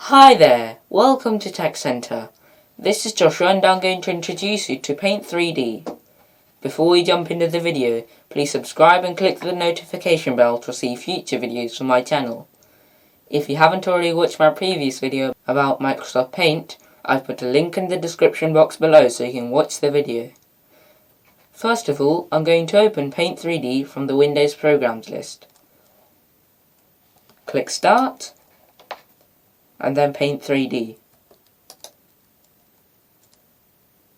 Hi there, welcome to Tech Center. This is Joshua and I'm going to introduce you to Paint 3D. Before we jump into the video, please subscribe and click the notification bell to receive future videos from my channel. If you haven't already watched my previous video about Microsoft Paint, I've put a link in the description box below so you can watch the video. First of all, I'm going to open Paint 3D from the Windows Programs list. Click Start, and then Paint 3D.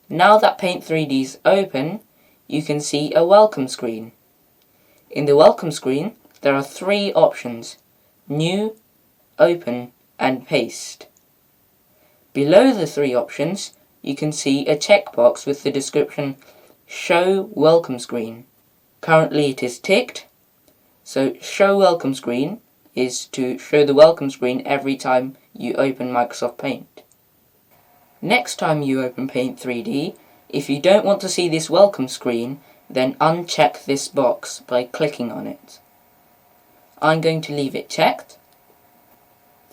Now that Paint 3D is open, you can see a welcome screen. In the welcome screen, there are three options: New, Open, and Paste. Below the three options, you can see a checkbox with the description Show Welcome Screen. Currently it is ticked, so Show Welcome Screen is to show the welcome screen every time you open Microsoft Paint. Next time you open Paint 3D, if you don't want to see this welcome screen, then uncheck this box by clicking on it. I'm going to leave it checked.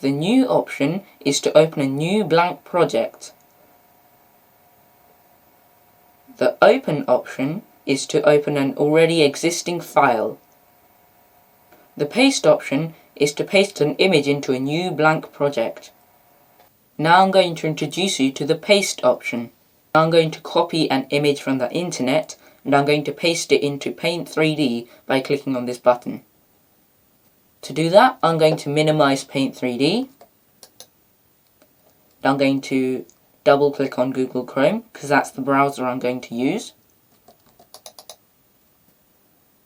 The new option is to open a new blank project. The open option is to open an already existing file. The paste option is to paste an image into a new blank project. Now I'm going to introduce you to the paste option. I'm going to copy an image from the internet and I'm going to paste it into Paint 3D by clicking on this button. To do that, I'm going to minimize Paint 3D. I'm going to double click on Google Chrome because that's the browser I'm going to use.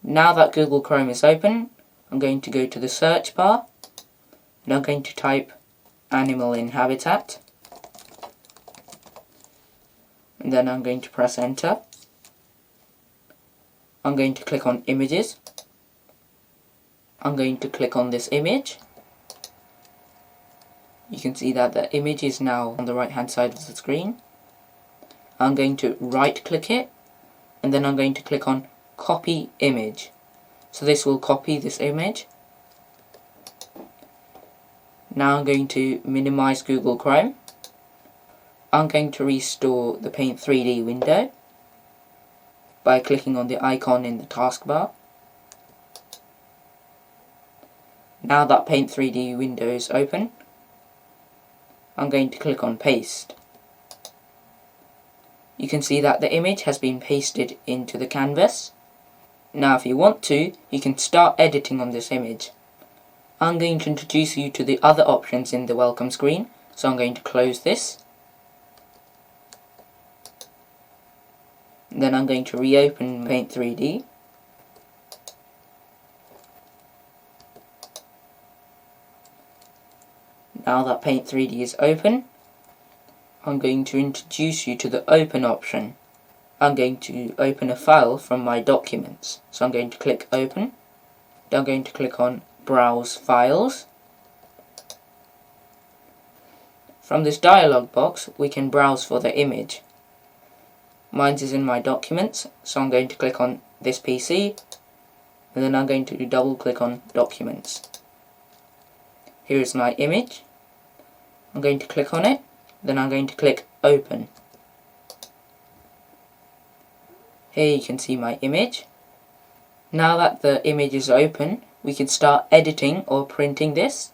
Now that Google Chrome is open, I'm going to go to the search bar and I'm going to type animal in habitat, and then I'm going to press enter. I'm going to click on images. I'm going to click on this image. You can see that the image is now on the right hand side of the screen. I'm going to right click it and then I'm going to click on copy image. So this will copy this image. Now I'm going to minimize Google Chrome. I'm going to restore the Paint 3D window by clicking on the icon in the taskbar. Now that Paint 3D window is open, I'm going to click on Paste. You can see that the image has been pasted into the canvas. Now if you want to, you can start editing on this image. I'm going to introduce you to the other options in the welcome screen, so I'm going to close this. Then I'm going to reopen Paint 3D. Now that Paint 3D is open, I'm going to introduce you to the Open option. I'm going to open a file from my documents. So I'm going to click Open. Then I'm going to click on Browse Files. From this dialog box, we can browse for the image. Mine is in my documents, so I'm going to click on this PC, and then I'm going to double click on Documents. Here is my image. I'm going to click on it, then I'm going to click Open. Here you can see my image. Now that the image is open, we can start editing or printing this.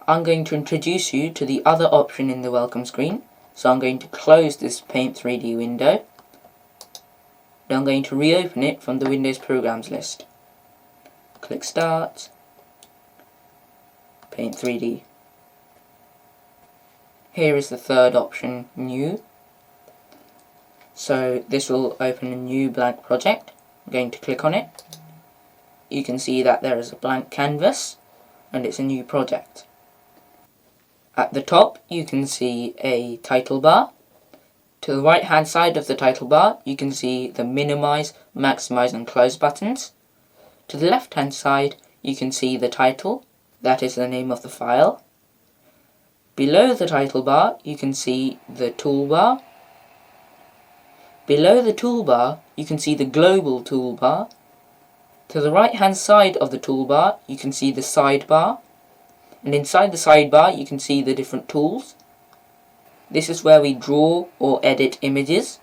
I'm going to introduce you to the other option in the welcome screen, so I'm going to close this Paint 3D window. Then I'm going to reopen it from the Windows Programs list. Click Start, Paint 3D. Here is the third option, New. So this will open a new blank project. I'm going to click on it. You can see that there is a blank canvas and it's a new project. At the top you can see a title bar. To the right hand side of the title bar you can see the minimize, maximize and close buttons. To the left hand side you can see the title, that is the name of the file. Below the title bar you can see the toolbar. Below the toolbar you can see the global toolbar. To the right hand side of the toolbar you can see the sidebar. And inside the sidebar you can see the different tools. This is where we draw or edit images.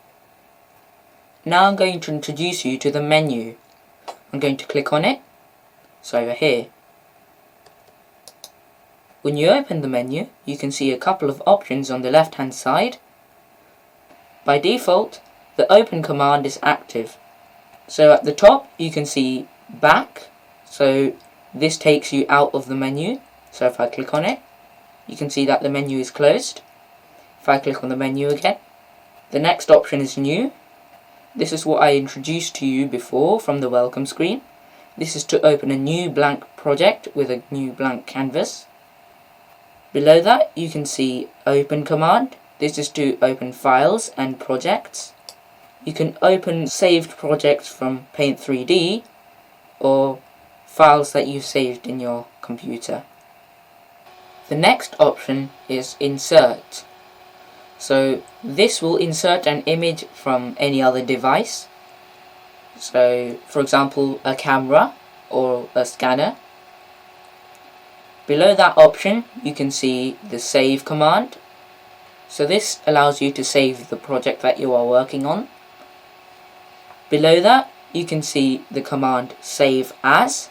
Now I'm going to introduce you to the menu. I'm going to click on it. It's over here. When you open the menu, you can see a couple of options on the left hand side. By default, the open command is active. So at the top you can see back, so this takes you out of the menu. So if I click on it, you can see that the menu is closed. If I click on the menu again, the next option is new. This is what I introduced to you before from the welcome screen. This is to open a new blank project with a new blank canvas. Below that you can see open command. This is to open files and projects. You can open saved projects from Paint 3D or files that you've saved in your computer. The next option is insert. So this will insert an image from any other device. So for example, a camera or a scanner. Below that option you can see the save command. So this allows you to save the project that you are working on. Below that you can see the command save as.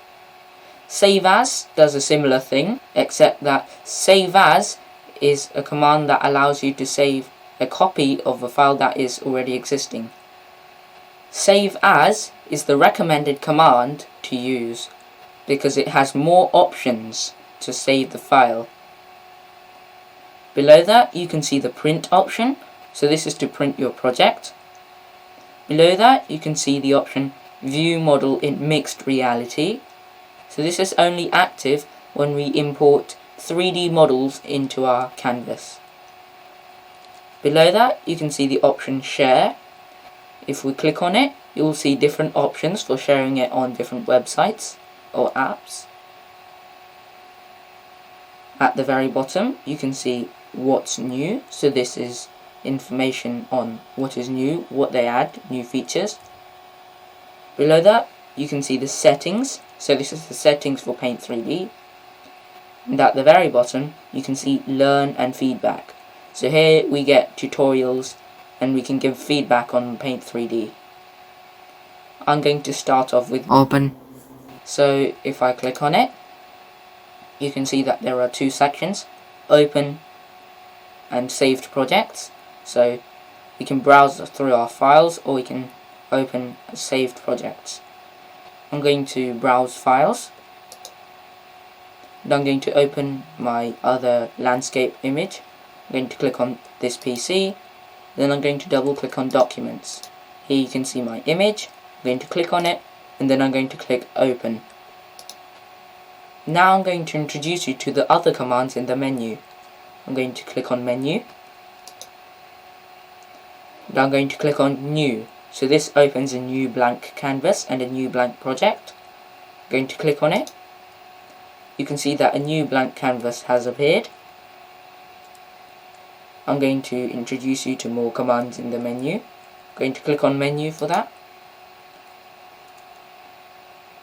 Save as does a similar thing, except that save as is a command that allows you to save a copy of a file that is already existing. Save as is the recommended command to use because it has more options to save the file. Below that you can see the print option, so this is to print your project. Below that you can see the option view model in mixed reality, so this is only active when we import 3D models into our canvas. Below that you can see the option share. If we click on it, you will see different options for sharing it on different websites or apps. At the very bottom you can see what's new, so this is information on what is new, what they add, new features. Below that you can see the settings, so this is the settings for Paint 3D. And at the very bottom you can see learn and feedback. So here we get tutorials and we can give feedback on Paint 3D. I'm going to start off with open. So if I click on it, you can see that there are two sections, open and saved projects. So we can browse through our files or we can open saved projects. I'm going to browse files. And I'm going to open my other landscape image. I'm going to click on this PC. Then I'm going to double click on documents. Here you can see my image. I'm going to click on it and then I'm going to click open. Now I'm going to introduce you to the other commands in the menu. I'm going to click on menu. And I'm going to click on new. So this opens a new blank canvas and a new blank project. I'm going to click on it. You can see that a new blank canvas has appeared. I'm going to introduce you to more commands in the menu. I'm going to click on menu for that.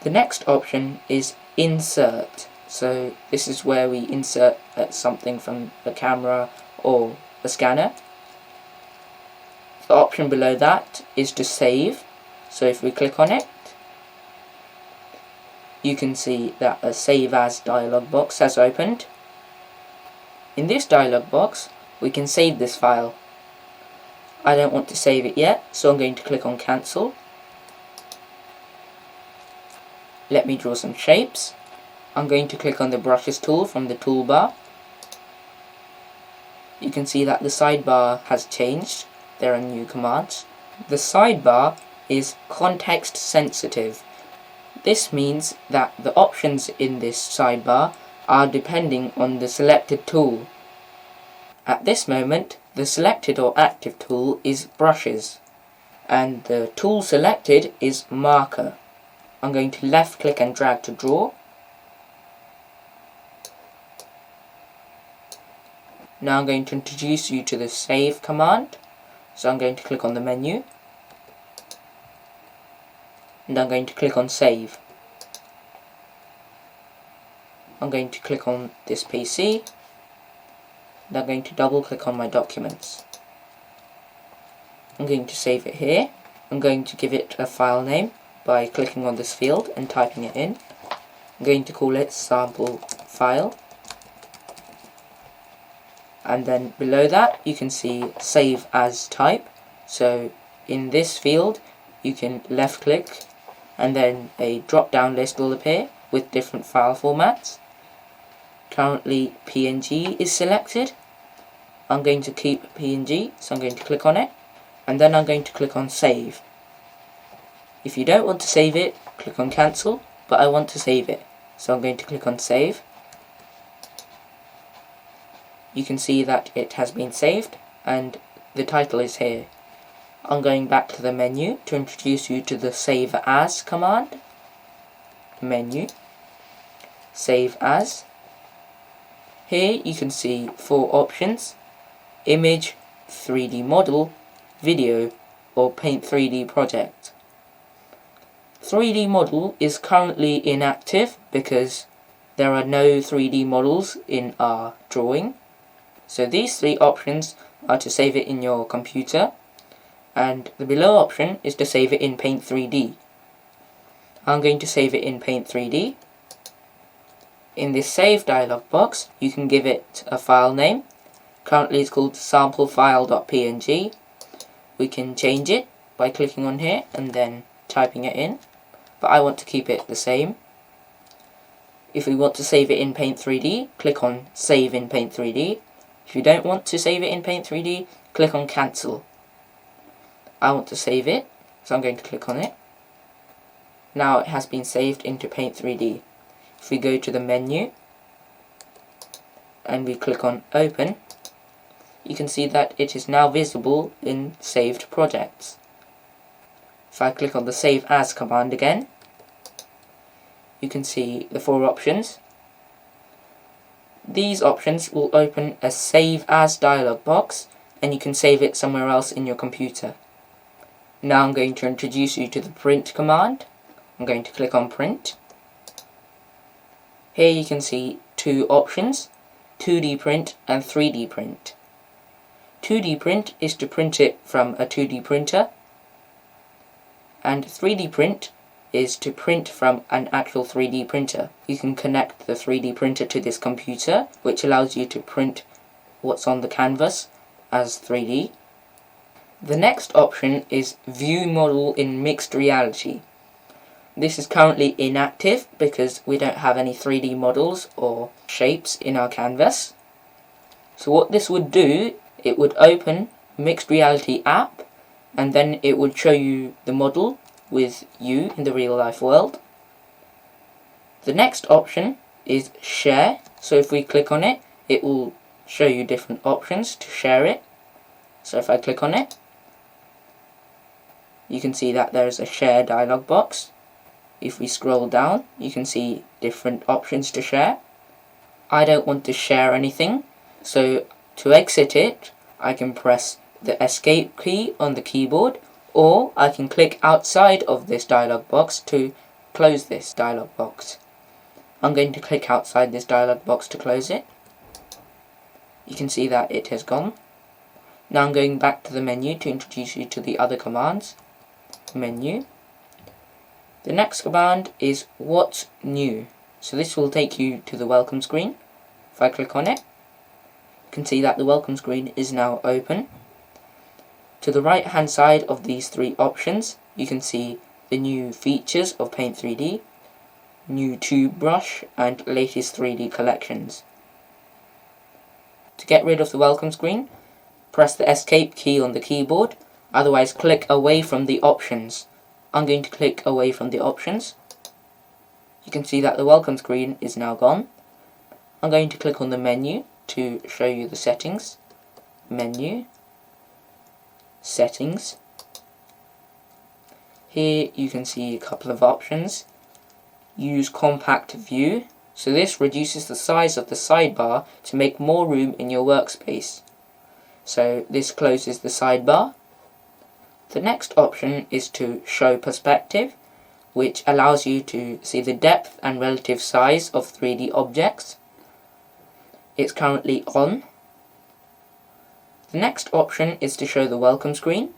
The next option is insert. So this is where we insert something from a camera or a scanner. The option below that is to save. So if we click on it, you can see that a save as dialog box has opened. In this dialog box we can save this file. I don't want to save it yet, so I'm going to click on cancel. Let me draw some shapes. I'm going to click on the brushes tool from the toolbar. You can see that the sidebar has changed. There are new commands. The sidebar is context sensitive. This means that the options in this sidebar are depending on the selected tool. At this moment, the selected or active tool is brushes, and the tool selected is marker. I'm going to left click and drag to draw. Now I'm going to introduce you to the save command. So I'm going to click on the menu. And I'm going to click on save. I'm going to click on this PC, and I'm going to double click on my documents. I'm going to save it here. I'm going to give it a file name by clicking on this field and typing it in. I'm going to call it sample file. And then below that you can see save as type. So in this field you can left click and then a drop down list will appear with different file formats. Currently PNG is selected. I'm going to keep PNG, so I'm going to click on it, and then I'm going to click on save. If you don't want to save it, click on cancel, but I want to save it, so I'm going to click on save. You can see that it has been saved and the title is here. I'm going back to the menu to introduce you to the save as command. Menu, save as. Here you can see 4 options: image, 3D model, video, or Paint 3D project. 3D model is currently inactive because there are no 3D models in our drawing. So these 3 options are to save it in your computer, and the below option is to save it in Paint 3D. I'm going to save it in Paint 3D. In this save dialog box, you can give it a file name. Currently it's called samplefile.png. We can change it by clicking on here and then typing it in, but I want to keep it the same. If we want to save it in Paint 3D, click on Save in Paint 3D. If you don't want to save it in Paint 3D, click on Cancel. I want to save it, so I'm going to click on it. Now it has been saved into Paint 3D. If we go to the menu and we click on Open, you can see that it is now visible in saved projects. If I click on the Save As command again, you can see the 4 options. These options will open a Save As dialog box, and you can save it somewhere else in your computer. Now I'm going to introduce you to the Print command. I'm going to click on Print. Here you can see 2 options, 2D print and 3D print. 2D print is to print it from a 2D printer, and 3D print is to print from an actual 3D printer. You can connect the 3D printer to this computer, which allows you to print what's on the canvas as 3D. The next option is View Model in Mixed Reality. This is currently inactive because we don't have any 3D models or shapes in our canvas. So what this would do, it would open Mixed Reality app, and then it would show you the model with you in the real life world. The next option is Share. So if we click on it, it will show you different options to share it. So if I click on it, you can see that there's a Share dialog box. If we scroll down, you can see different options to share. I don't want to share anything, so to exit it, I can press the Escape key on the keyboard, or I can click outside of this dialog box to close this dialog box. I'm going to click outside this dialog box to close it. You can see that it has gone. Now I'm going back to the menu to introduce you to the other commands. Menu. The next command is What's New. So this will take you to the welcome screen. If I click on it, you can see that the welcome screen is now open. To the right hand side of these 3 options, you can see the new features of Paint 3D, new tube brush, and latest 3D collections. To get rid of the welcome screen, press the Escape key on the keyboard, otherwise click away from the options. I'm going to click away from the options. You can see that the welcome screen is now gone. I'm going to click on the menu to show you the settings. Menu, Settings. Here you can see a couple of options. Use Compact View. So this reduces the size of the sidebar to make more room in your workspace. So this closes the sidebar. The next option is to show perspective. which allows you to see the depth and relative size of 3D objects. It's currently on. The next option is to show the welcome screen.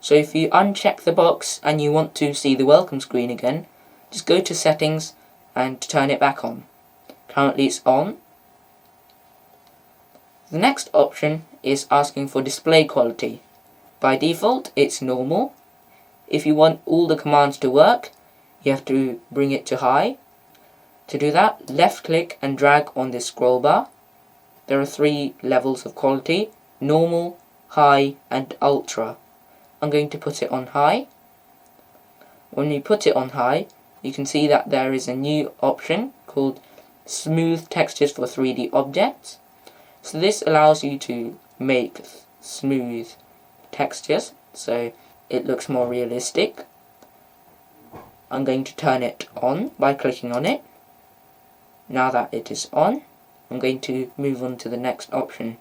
So if you uncheck the box and you want to see the welcome screen again, just go to settings and turn it back on. Currently it's on. The next option is asking for display quality. By default it's normal. If you want all the commands to work, you have to bring it to high. To do that, left click and drag on this scroll bar. There are 3 levels of quality: normal, high and ultra. I'm going to put it on high. When you put it on high, you can see that there is a new option called smooth textures for 3D objects. So this allows you to make smooth textures so it looks more realistic. I'm going to turn it on by clicking on it. Now that it is on, I'm going to move on to the next option.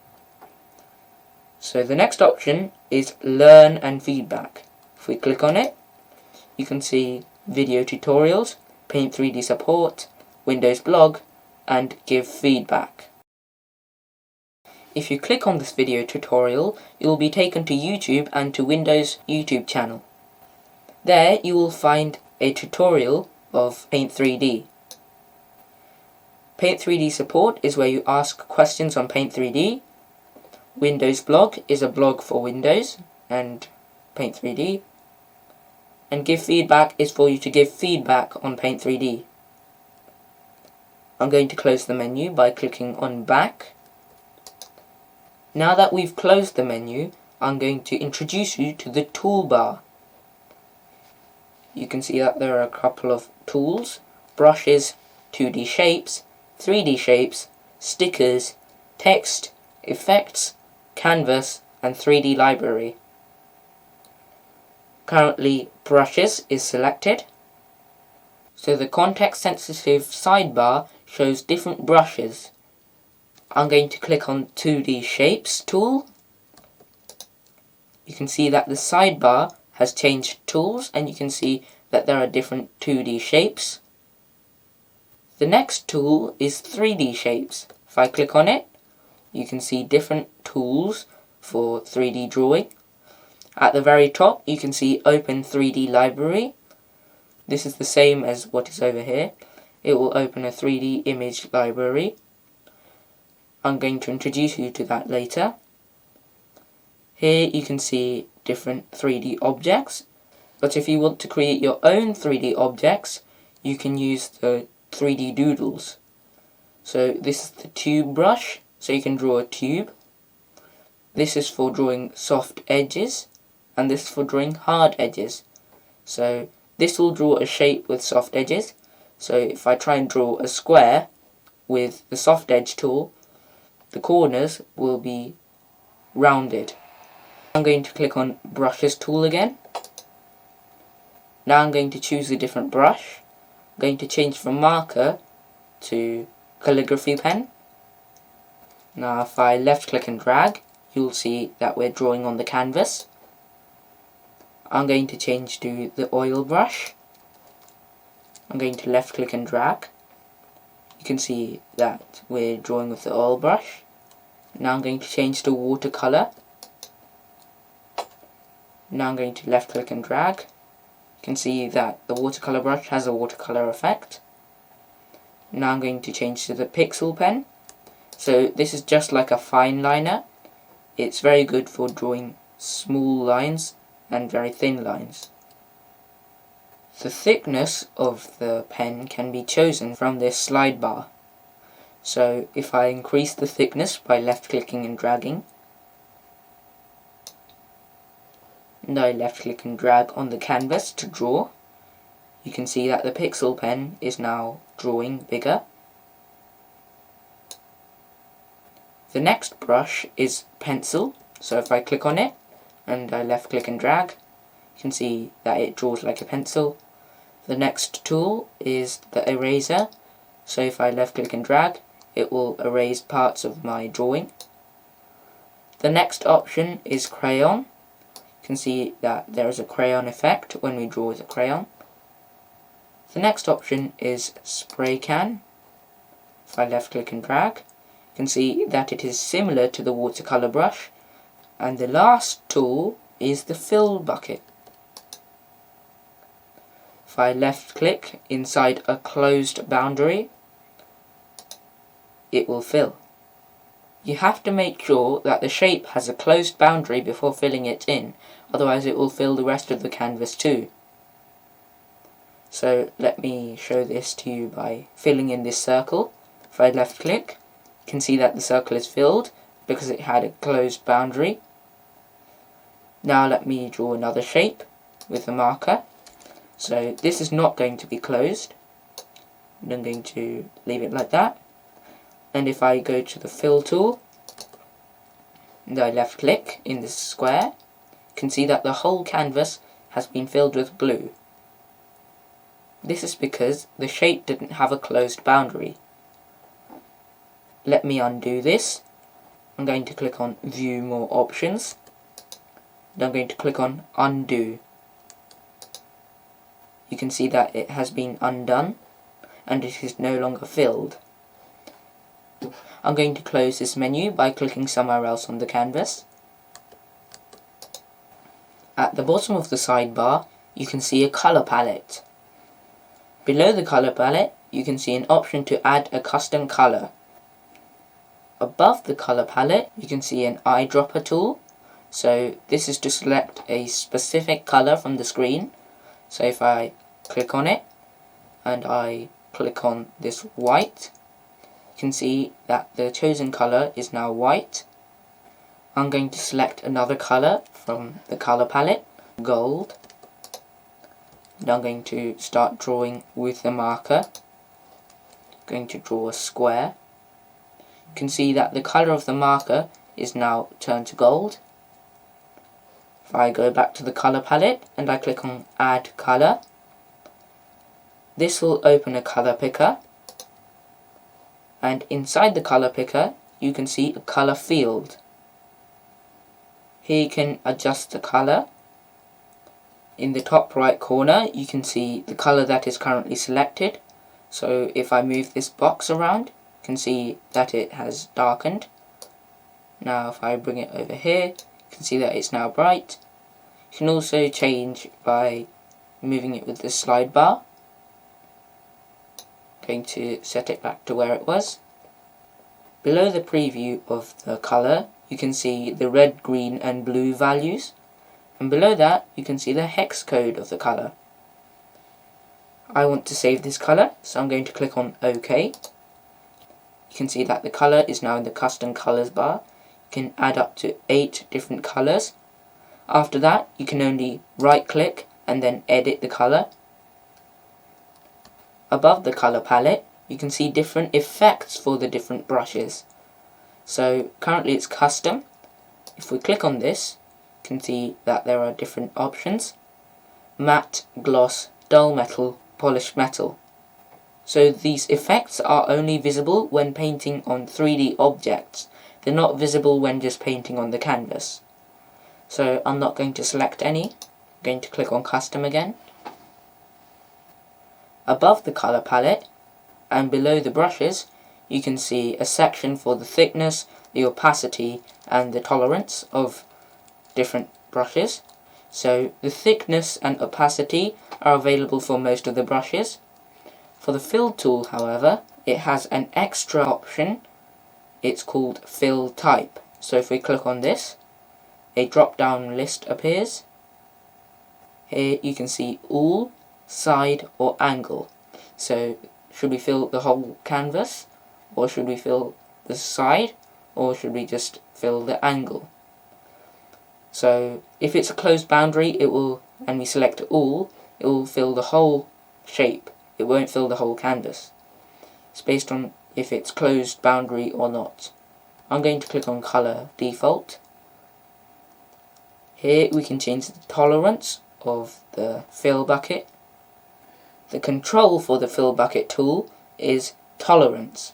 So the next option is Learn and Feedback. If we click on it, you can see video tutorials, Paint 3D support, Windows blog, and give feedback. If you click on this video tutorial, you will be taken to YouTube and to Windows YouTube channel. There you will find a tutorial of Paint 3D. Paint 3D support is where you ask questions on Paint 3D. Windows blog is a blog for Windows and Paint 3D. And give feedback is for you to give feedback on Paint 3D. I'm going to close the menu by clicking on back. Now that we've closed the menu, I'm going to introduce you to the toolbar. You can see that there are a couple of tools: brushes, 2D shapes, 3D shapes, stickers, text, effects, canvas, and 3D library. Currently, brushes is selected. So the context-sensitive sidebar shows different brushes. I'm going to click on 2D Shapes tool. You can see that the sidebar has changed tools and you can see that there are different 2D shapes. The next tool is 3D Shapes. If I click on it, you can see different tools for 3D drawing. At the very top you can see Open 3D Library. This is the same as what is over here. It will open a 3D image library. I'm going to introduce you to that later. Here you can see different 3D objects, but if you want to create your own 3D objects, you can use the 3D doodles. So this is the tube brush, so you can draw a tube. This is for drawing soft edges, and this is for drawing hard edges. So this will draw a shape with soft edges. So if I try and draw a square with the soft edge tool, the corners will be rounded. I'm going to click on Brushes tool again. Now I'm going to choose a different brush. I'm going to change from marker to calligraphy pen. Now if I left click and drag, you'll see that we're drawing on the canvas. I'm going to change to the oil brush. I'm going to left click and drag. You can see that we're drawing with the oil brush. Now I'm going to change to watercolor. Now I'm going to left click and drag. You can see that the watercolor brush has a watercolor effect. Now I'm going to change to the pixel pen. So this is just like a fine liner. It's very good for drawing small lines and very thin lines. The thickness of the pen can be chosen from this slide bar. So if I increase the thickness by left clicking and dragging, and I left click and drag on the canvas to draw, you can see that the pixel pen is now drawing bigger. The next brush is pencil, so if I click on it and I left click and drag, you can see that it draws like a pencil. The next tool is the eraser, so if I left click and drag, it will erase parts of my drawing. The next option is crayon. You can see that there is a crayon effect when we draw with a crayon. The next option is Spray Can. If I left click and drag, you can see that it is similar to the watercolor brush. And the last tool is the Fill bucket. If I left click inside a closed boundary, it will fill. You have to make sure that the shape has a closed boundary before filling it in, otherwise it will fill the rest of the canvas too. So let me show this to you by filling in this circle. If I left click, you can see that the circle is filled because it had a closed boundary. Now let me draw another shape with the marker. So this is not going to be closed. I'm going to leave it like that. And if I go to the Fill tool, and I left click in this square, you can see that the whole canvas has been filled with blue. This is because the shape didn't have a closed boundary. Let me undo this. I'm going to click on View More Options. And I'm going to click on Undo. You can see that it has been undone and it is no longer filled. I'm going to close this menu by clicking somewhere else on the canvas. At the bottom of the sidebar, you can see a color palette. Below the color palette, you can see an option to add a custom color. Above the color palette, you can see an eyedropper tool. So this is to select a specific color from the screen. So if I click on it and I click on this white, you can see that the chosen color is now white. I'm going to select another color from the color palette, gold. And I'm going to start drawing with the marker. I'm going to draw a square. You can see that the color of the marker is now turned to gold. If I go back to the color palette and I click on Add Color, this will open a color picker. And inside the color picker, you can see a color field. Here you can adjust the color. In the top right corner, you can see the color that is currently selected. So if I move this box around, you can see that it has darkened. Now if I bring it over here, you can see that it's now bright. You can also change by moving it with the slide bar. Going to set it back to where it was. Below the preview of the color, you can see the red, green and blue values. And below that, you can see the hex code of the color. I want to save this color, so I'm going to click on OK. You can see that the color is now in the custom colors bar. You can add up to 8 different colors. After that, you can only right click and then edit the color. Above the color palette, you can see different effects for the different brushes. So currently it's custom. If we click on this, you can see that there are different options: matte, gloss, dull metal, polished metal. So these effects are only visible when painting on 3D objects. They're not visible when just painting on the canvas. So I'm not going to select any. I'm going to click on Custom again. Above the color palette and below the brushes, you can see a section for the thickness, the opacity and the tolerance of different brushes. So the thickness and opacity are available for most of the brushes. For the Fill tool, however, it has an extra option. It's called Fill Type. So if we click on this, a drop-down list appears. Here you can see All, Side or Angle. So should we fill the whole canvas, or should we fill the side, or should we just fill the angle? So if it's a closed boundary, and we select All, it will fill the whole shape. It won't fill the whole canvas. It's based on if it's closed boundary or not. I'm going to click on Color Default. Here we can change the tolerance of the fill bucket. The control for the fill bucket tool is tolerance.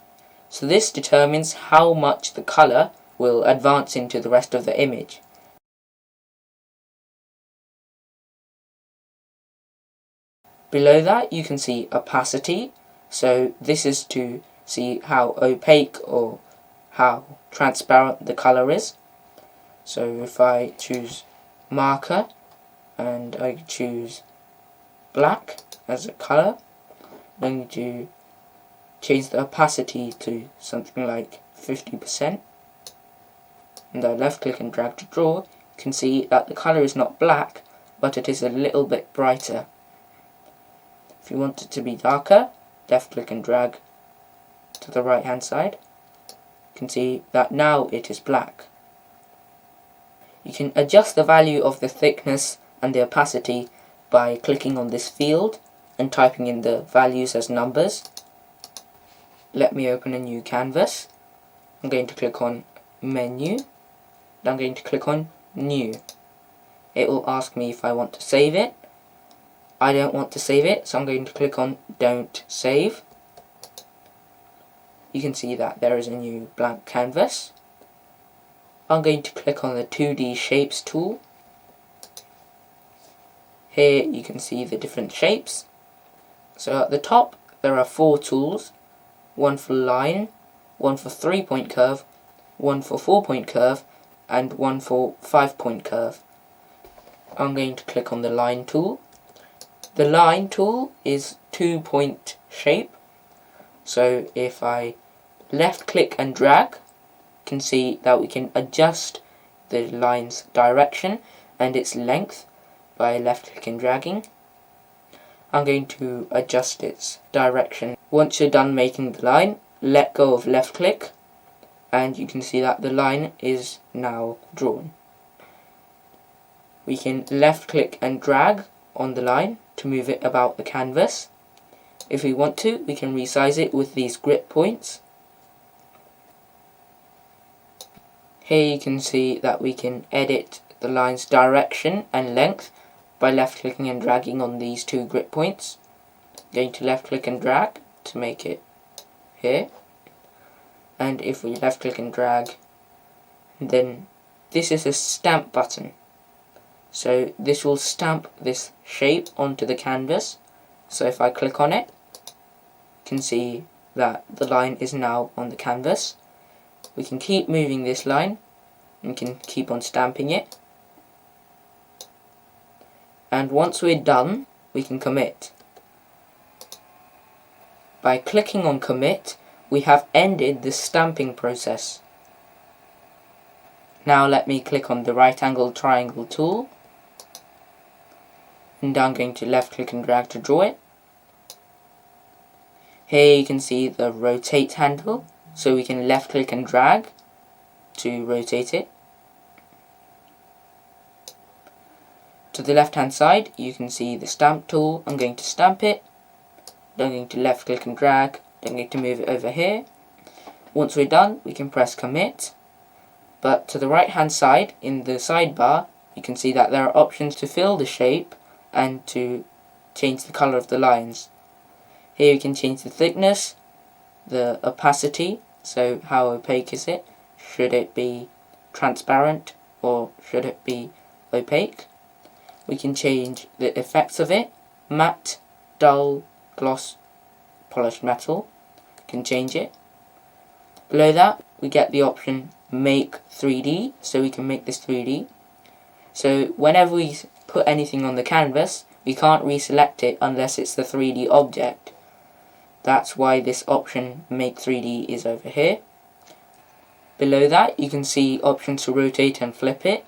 So this determines how much the color will advance into the rest of the image. Below that you can see opacity, so this is to see how opaque or how transparent the color is. So if I choose marker and I choose black as a color, I'm going to change the opacity to something like 50%, and I left click and drag to draw. You can see that the color is not black, but it is a little bit brighter. If you want it to be darker, left click and drag to the right hand side. You can see that now it is black. You can adjust the value of the thickness and the opacity by clicking on this field and typing in the values as numbers. Let me open a new canvas. I'm going to click on Menu, and I'm going to click on New. It will ask me if I want to save it. I don't want to save it, so I'm going to click on Don't Save. You can see that there is a new blank canvas. I'm going to click on the 2D Shapes tool. Here you can see the different shapes. So at the top there are 4 tools, one for line, one for 3-point curve, one for 4-point curve, and one for 5-point curve. I'm going to click on the line tool. The line tool is 2-point shape, so if I left click and drag, you can see that we can adjust the line's direction and its length by left click and dragging. I'm going to adjust its direction. Once you're done making the line, let go of left click and you can see that the line is now drawn. We can left click and drag on the line to move it about the canvas. If we want to, we can resize it with these grip points. Here you can see that we can edit the line's direction and length by left clicking and dragging on these 2 grip points. I'm going to left click and drag to make it here, and if we left click and drag, then this is a stamp button, so this will stamp this shape onto the canvas. So if I click on it, you can see that the line is now on the canvas. We can keep moving this line and can keep on stamping it, and once we're done we can commit. By clicking on commit, we have ended the stamping process. Now let me click on the right angle triangle tool, and I'm going to left click and drag to draw it. Here you can see the rotate handle, so we can left click and drag to rotate it. To the left hand side you can see the stamp tool. I'm going to stamp it, then I'm going to left click and drag, then I'm going to move it over here. Once we're done we can press commit, but to the right hand side in the sidebar you can see that there are options to fill the shape and to change the colour of the lines. Here you can change the thickness, the opacity, so how opaque is it, should it be transparent or should it be opaque. We can change the effects of it, matte, dull, gloss, polished metal, can change it. Below that we get the option make 3D, so we can make this 3D. So whenever we put anything on the canvas we can't reselect it unless it's the 3D object. That's why this option make 3D is over here. Below that you can see options to rotate and flip it.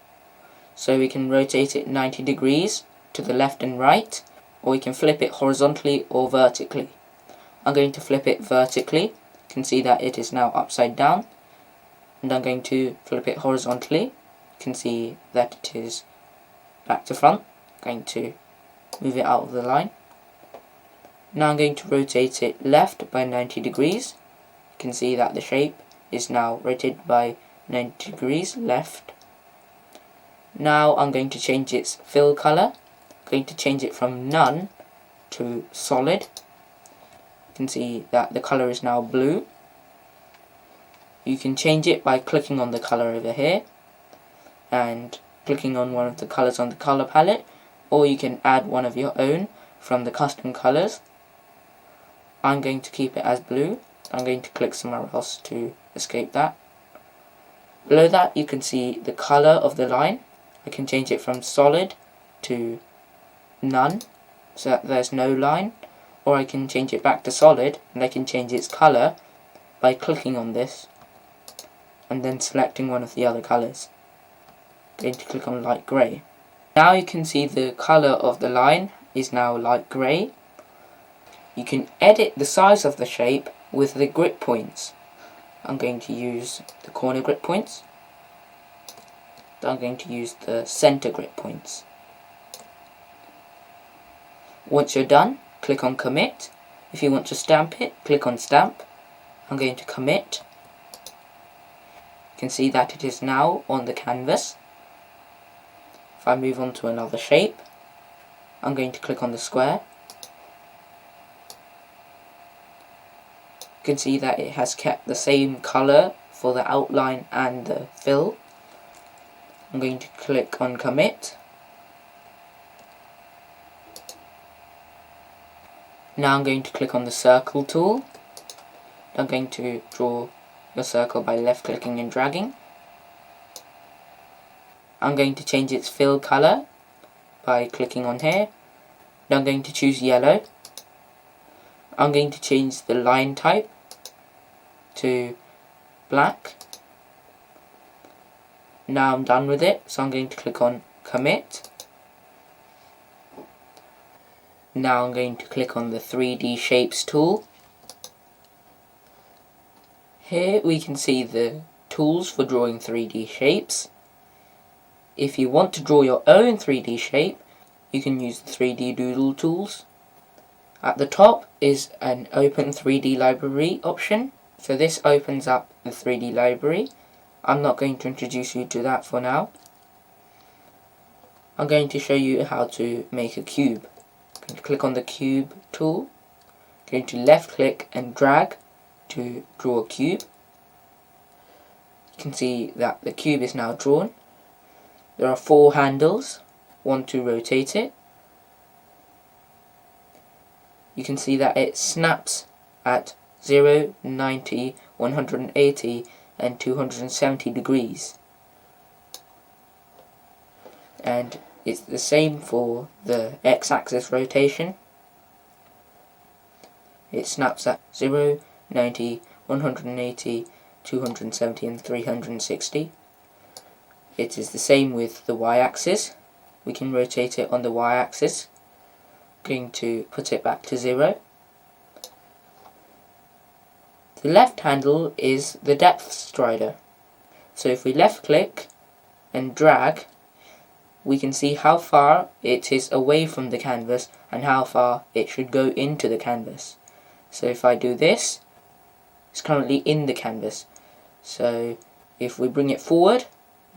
So we can rotate it 90 degrees to the left and right, or we can flip it horizontally or vertically. I'm going to flip it vertically. You can see that it is now upside down, and I'm going to flip it horizontally. You can see that it is back to front. I'm going to move it out of the line. Now I'm going to rotate it left by 90 degrees. You can see that the shape is now rotated by 90 degrees left. Now I'm going to change its fill colour. I'm going to change it from none to solid. You can see that the colour is now blue. You can change it by clicking on the colour over here and clicking on one of the colours on the colour palette, or you can add one of your own from the custom colors. I'm going to keep it as blue. I'm going to click somewhere else to escape that. Below that you can see the color of the line. I can change it from solid to none, so that there's no line, or I can change it back to solid and I can change its color by clicking on this and then selecting one of the other colors. I'm going to click on light grey. Now you can see the color of the line is now light grey. You can edit the size of the shape with the grip points. I'm going to use the corner grip points. I'm going to use the center grip points. Once you're done, click on commit. If you want to stamp it, click on stamp. I'm going to commit. You can see that it is now on the canvas. If I move on to another shape, I'm going to click on the square. You can see that it has kept the same color for the outline and the fill. I'm going to click on commit. Now I'm going to click on the circle tool. I'm going to draw your circle by left clicking and dragging. I'm going to change its fill color by clicking on here. Now I'm going to choose yellow. I'm going to change the line type to black. Now I'm done with it, so I'm going to click on commit. Now I'm going to click on the 3D Shapes tool. Here we can see the tools for drawing 3D shapes. If you want to draw your own 3D shape, you can use the 3D Doodle tools. At the top is an Open 3D Library option. So this opens up the 3D library. I'm not going to introduce you to that for now. I'm going to show you how to make a cube. I'm going to click on the cube tool. I'm going to left click and drag to draw a cube. You can see that the cube is now drawn. There are 4 handles, one to rotate it. You can see that it snaps at 0, 90, 180 and 270 degrees. And it's the same for the x-axis rotation. It snaps at 0, 90, 180, 270 and 360. It is the same with the y-axis. We can rotate it on the y-axis. Going to put it back to 0. The left handle is the depth strider. So if we left click and drag, we can see how far it is away from the canvas and how far it should go into the canvas. So if I do this, it's currently in the canvas. So if we bring it forward,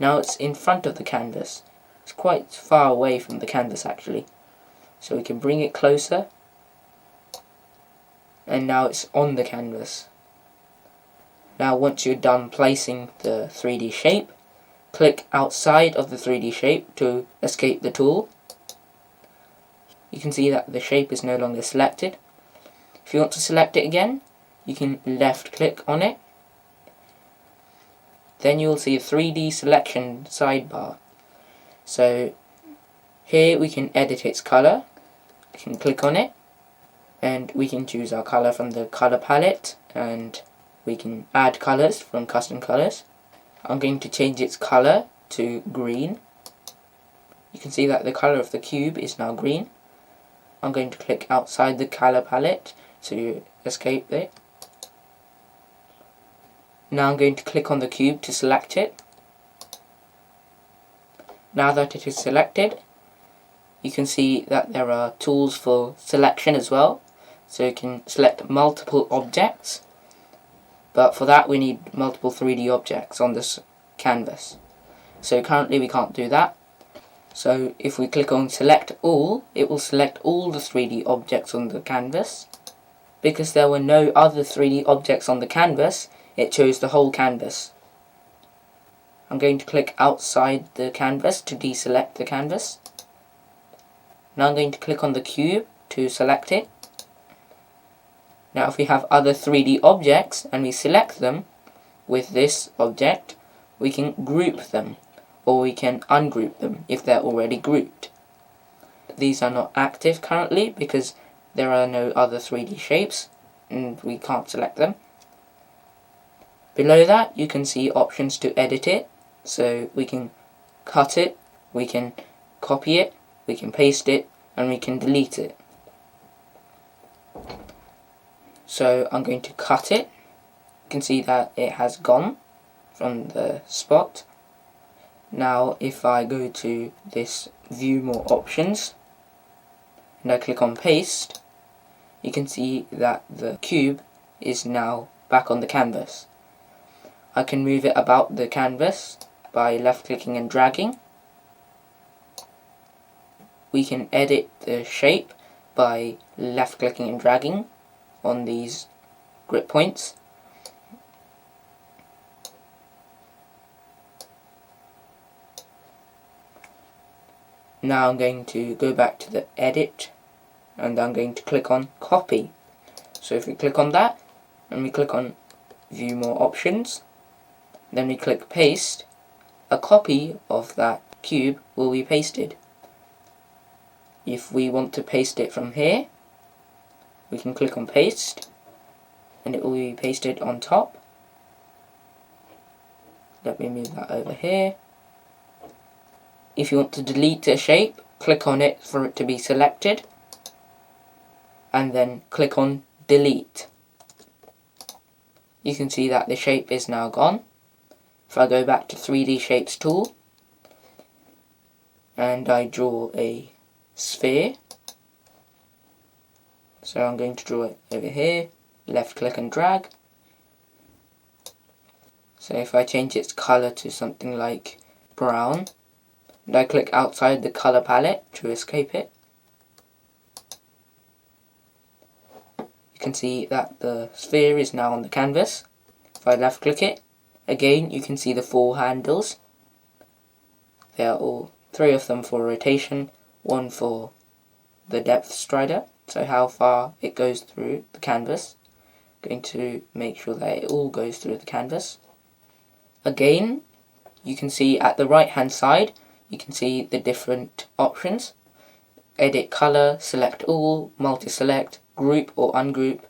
now it's in front of the canvas. It's quite far away from the canvas actually. So we can bring it closer, and now it's on the canvas. Now once you're done placing the 3D shape, click outside of the 3D shape to escape the tool. You can see that the shape is no longer selected. If you want to select it again, you can left click on it. Then you will see a 3D selection sidebar. So here we can edit its color. We can click on it and we can choose our color from the color palette, and we can add colors from custom colors. I'm going to change its color to green. You can see that the color of the cube is now green. I'm going to click outside the color palette to escape it. Now I'm going to click on the cube to select it. Now that it is selected, you can see that there are tools for selection as well. So you can select multiple objects, but for that we need multiple 3D objects on this canvas. So currently we can't do that. So if we click on select all, it will select all the 3D objects on the canvas. Because there were no other 3D objects on the canvas, it chose the whole canvas. I'm going to click outside the canvas to deselect the canvas. Now I'm going to click on the cube to select it. Now if we have other 3D objects and we select them with this object, we can group them, or we can ungroup them if they're already grouped. These are not active currently because there are no other 3D shapes and we can't select them. Below that you can see options to edit it, so we can cut it, we can copy it, we can paste it, and we can delete it. So I'm going to cut it. You can see that it has gone from the spot. Now if I go to this view more options and I click on paste, you can see that the cube is now back on the canvas. I can move it about the canvas by left clicking and dragging. We can edit the shape by left clicking and dragging on these grip points. Now I'm going to go back to the edit and I'm going to click on copy. So if we click on that and we click on view more options, then we click paste, a copy of that cube will be pasted. If we want to paste it from here, we can click on paste and it will be pasted on top. Let me move that over here. If you want to delete a shape, click on it for it to be selected and then click on delete. You can see that the shape is now gone. If I go back to 3D Shapes tool and I draw a sphere, so I'm going to draw it over here, left click and drag. So if I change its colour to something like brown and I click outside the colour palette to escape it, you can see that the sphere is now on the canvas. If I left click it, again you can see the 4 handles. There are all 3 of them for rotation, 1 for the depth strider, so how far it goes through the canvas. Going to make sure that it all goes through the canvas. Again, you can see at the right hand side, you can see the different options. Edit color, select all, multi-select, group or ungroup,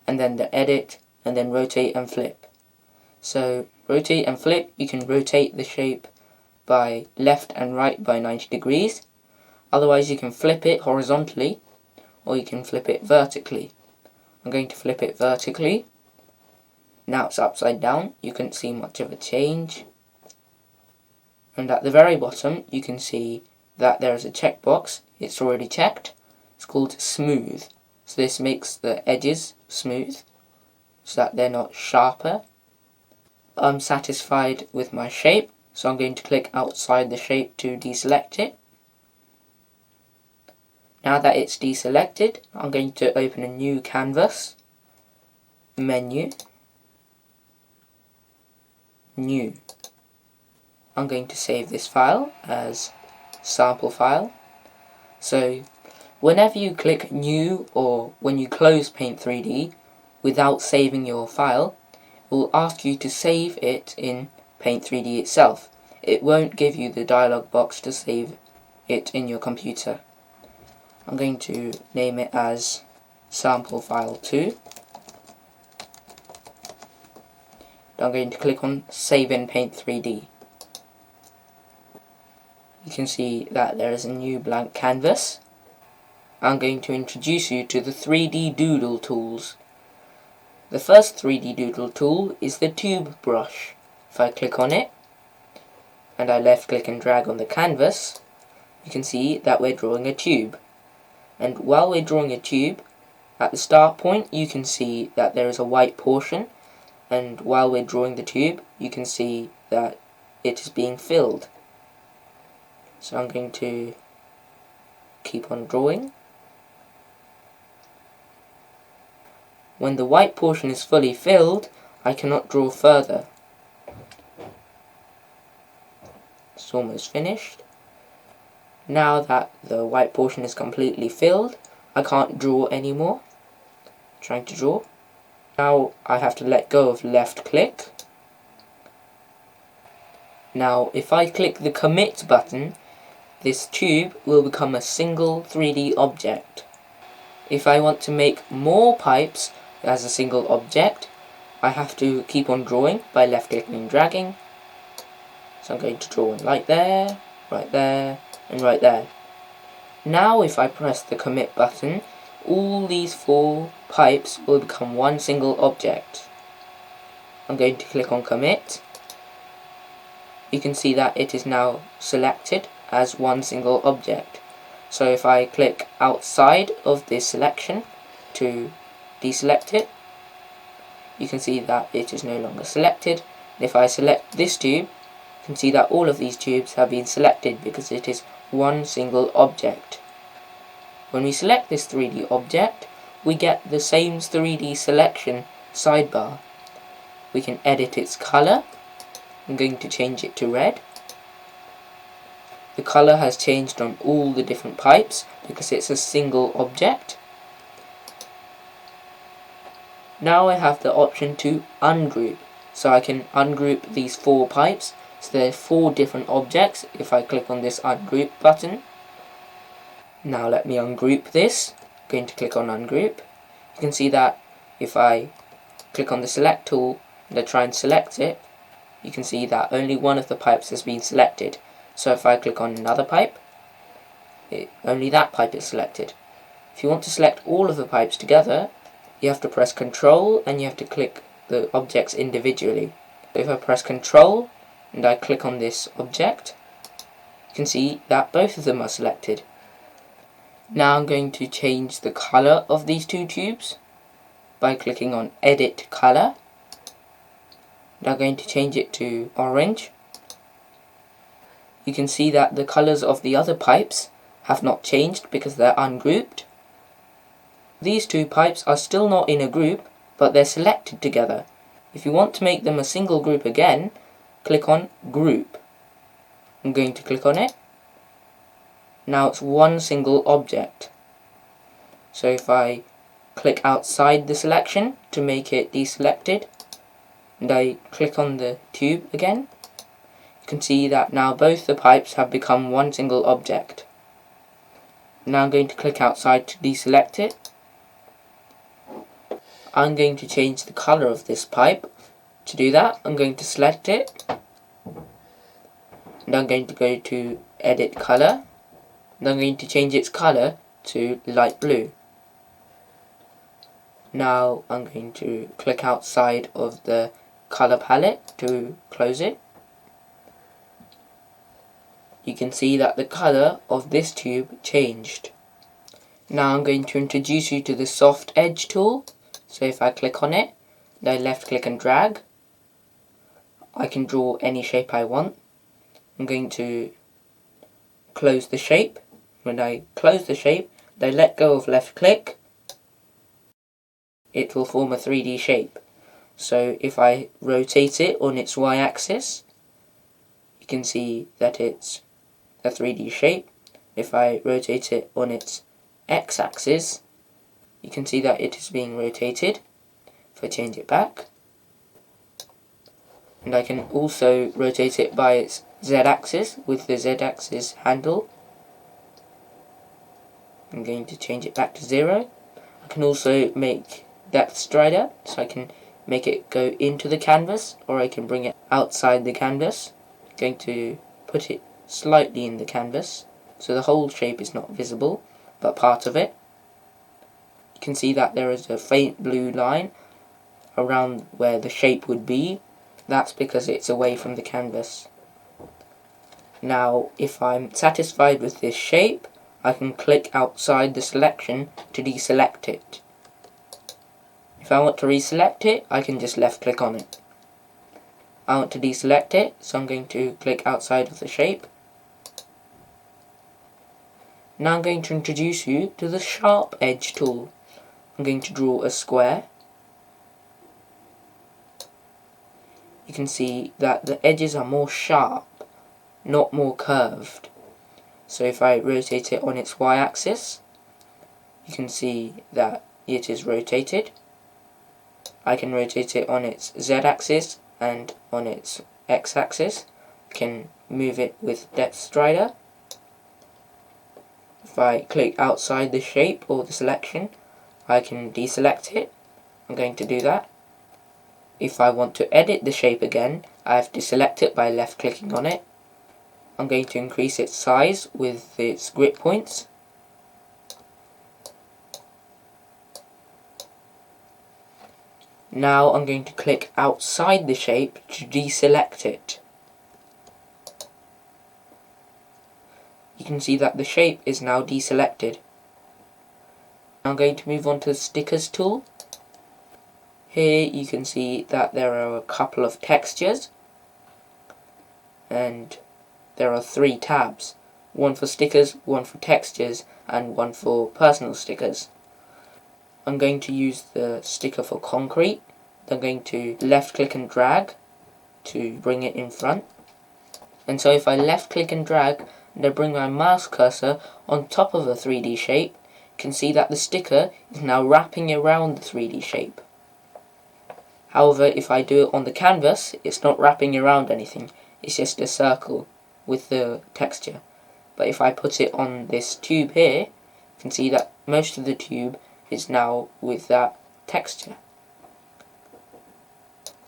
and then the edit, and then rotate and flip. So rotate and flip, you can rotate the shape by left and right by 90 degrees. Otherwise you can flip it horizontally or you can flip it vertically. I'm going to flip it vertically. Now it's upside down, you can't see much of a change. And at the very bottom you can see that there is a checkbox. It's already checked. It's called smooth. So this makes the edges smooth so that they're not sharper. I'm satisfied with my shape, so I'm going to click outside the shape to deselect it. Now that it's deselected, I'm going to open a new canvas, Menu, New. I'm going to save this file as sample file. So whenever you click New or when you close Paint 3D without saving your file, it will ask you to save it in Paint 3D itself. It won't give you the dialog box to save it in your computer. I'm going to name it as sample file 2. I'm going to click on Save in Paint 3D. You can see that there is a new blank canvas. I'm going to introduce you to the 3D Doodle tools. The first 3D Doodle tool is the Tube brush. If I click on it, and I left click and drag on the canvas, you can see that we're drawing a tube. And while we're drawing a tube, at the start point you can see that there is a white portion, and while we're drawing the tube you can see that it is being filled. So I'm going to keep on drawing. When the white portion is fully filled, I cannot draw further. It's almost finished. Now that the white portion is completely filled, I can't draw anymore. Trying to draw. Now I have to let go of left click. Now if I click the commit button, this tube will become a single 3D object. If I want to make more pipes as a single object, I have to keep on drawing by left clicking and dragging. So I'm going to draw one right there, and right there. Now if I press the commit button, all these 4 pipes will become one single object. I'm going to click on commit. You can see that it is now selected as one single object. So if I click outside of this selection to deselect it, you can see that it is no longer selected. And if I select this tube, you can see that all of these tubes have been selected because it is one single object. When we select this 3D object, we get the same 3D selection sidebar. We can edit its color. I'm going to change it to red. The color has changed on all the different pipes because it's a single object. Now I have the option to ungroup. So I can ungroup these 4 pipes. So there are 4 different objects if I click on this ungroup button. Now let me ungroup this. I'm going to click on ungroup. You can see that if I click on the select tool and I try and select it, you can see that only one of the pipes has been selected. So if I click on another pipe, only that pipe is selected. If you want to select all of the pipes together, you have to press Ctrl and you have to click the objects individually. If I press Ctrl and I click on this object, you can see that both of them are selected. Now I'm going to change the color of these 2 tubes by clicking on Edit Color. Now I'm going to change it to orange. You can see that the colors of the other pipes have not changed because they're ungrouped. These 2 pipes are still not in a group, but they're selected together. If you want to make them a single group again, click on Group. I'm going to click on it. Now it's one single object. So if I click outside the selection to make it deselected, and I click on the tube again, you can see that now both the pipes have become one single object. Now I'm going to click outside to deselect it. I'm going to change the color of this pipe. To do that, I'm going to select it, and I'm going to go to Edit Color, and I'm going to change its color to light blue. Now I'm going to click outside of the color palette to close it. You can see that the color of this tube changed. Now I'm going to introduce you to the soft edge tool. So if I click on it, and I left click and drag, I can draw any shape I want. I'm going to close the shape. When I close the shape, and I let go of left click, it will form a 3D shape. So if I rotate it on its y-axis, you can see that it's a 3D shape. If I rotate it on its x-axis, you can see that it is being rotated. If I change it back, and I can also rotate it by its z-axis with the z-axis handle. I'm going to change it back to 0. I can also make depth strider, so I can make it go into the canvas, or I can bring it outside the canvas. I'm going to put it slightly in the canvas, so the whole shape is not visible, but part of it. You can see that there is a faint blue line around where the shape would be. That's because it's away from the canvas. Now, if I'm satisfied with this shape, I can click outside the selection to deselect it. If I want to reselect it, I can just left click on it. I want to deselect it, so I'm going to click outside of the shape. Now I'm going to introduce you to the sharp edge tool. I'm going to draw a square. You can see that the edges are more sharp, not more curved. So if I rotate it on its y-axis, you can see that it is rotated. I can rotate it on its Z-axis and on its X-axis. I can move it with depth slider. If I click outside the shape or the selection, I can deselect it. I'm going to do that. If I want to edit the shape again, I have to select it by left clicking on it. I'm going to increase its size with its grip points. Now I'm going to click outside the shape to deselect it. You can see that the shape is now deselected. I'm going to move on to the Stickers tool. Here you can see that there are a couple of textures and there are 3 tabs. One for stickers, one for textures, and one for personal stickers. I'm going to use the sticker for concrete. I'm going to left click and drag to bring it in front. And so if I left click and drag and I bring my mouse cursor on top of a 3D shape, you can see that the sticker is now wrapping around the 3D shape. However, if I do it on the canvas, it's not wrapping around anything, it's just a circle with the texture. But if I put it on this tube here, you can see that most of the tube is now with that texture.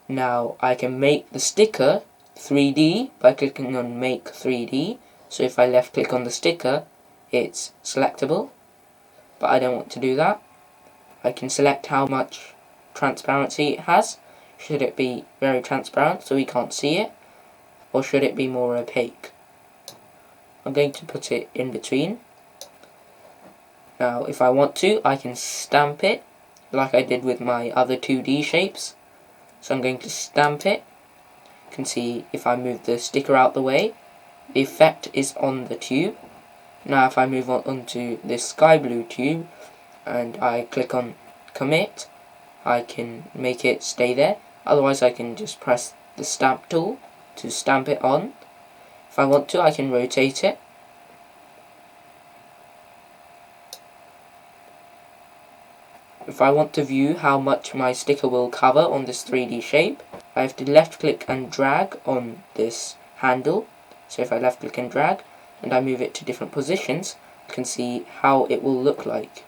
Now I can make the sticker 3D by clicking on Make 3D. So if I left click on the sticker, it's selectable, but I don't want to do that. I can select how much transparency it has. Should it be very transparent so we can't see it, or should it be more opaque? I'm going to put it in between. Now if I want to, I can stamp it like I did with my other 2D shapes. So I'm going to stamp it. You can see if I move the sticker out the way, the effect is on the tube. Now if I move on onto this sky blue tube and I click on commit, I can make it stay there. Otherwise I can just press the stamp tool to stamp it on. If I want to, I can rotate it. If I want to view how much my sticker will cover on this 3D shape, I have to left click and drag on this handle. So if I left click and drag and I move it to different positions, you can see how it will look like.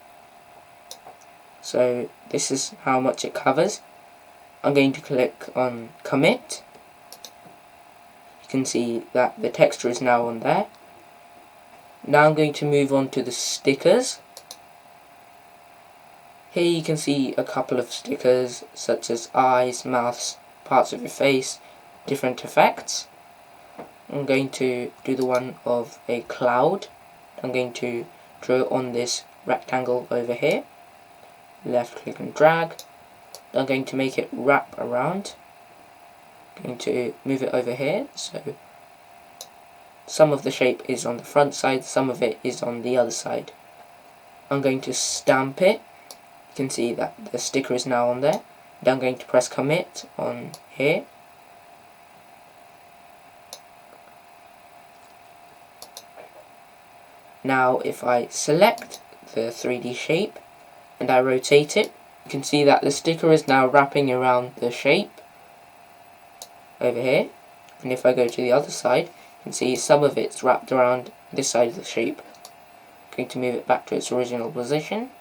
So this is how much it covers. I'm going to click on commit. You can see that the texture is now on there. Now I'm going to move on to the stickers. Here you can see a couple of stickers such as eyes, mouths, parts of your face, different effects. I'm going to do the one of a cloud. I'm going to draw it on this rectangle over here. Left click and drag. I'm going to make it wrap around. I'm going to move it over here, so some of the shape is on the front side, some of it is on the other side. I'm going to stamp it. You can see that the sticker is now on there. And I'm going to press commit on here. Now if I select the 3D shape and I rotate it, you can see that the sticker is now wrapping around the shape over here. And if I go to the other side, you can see some of it's wrapped around this side of the shape. I'm going to move it back to its original position.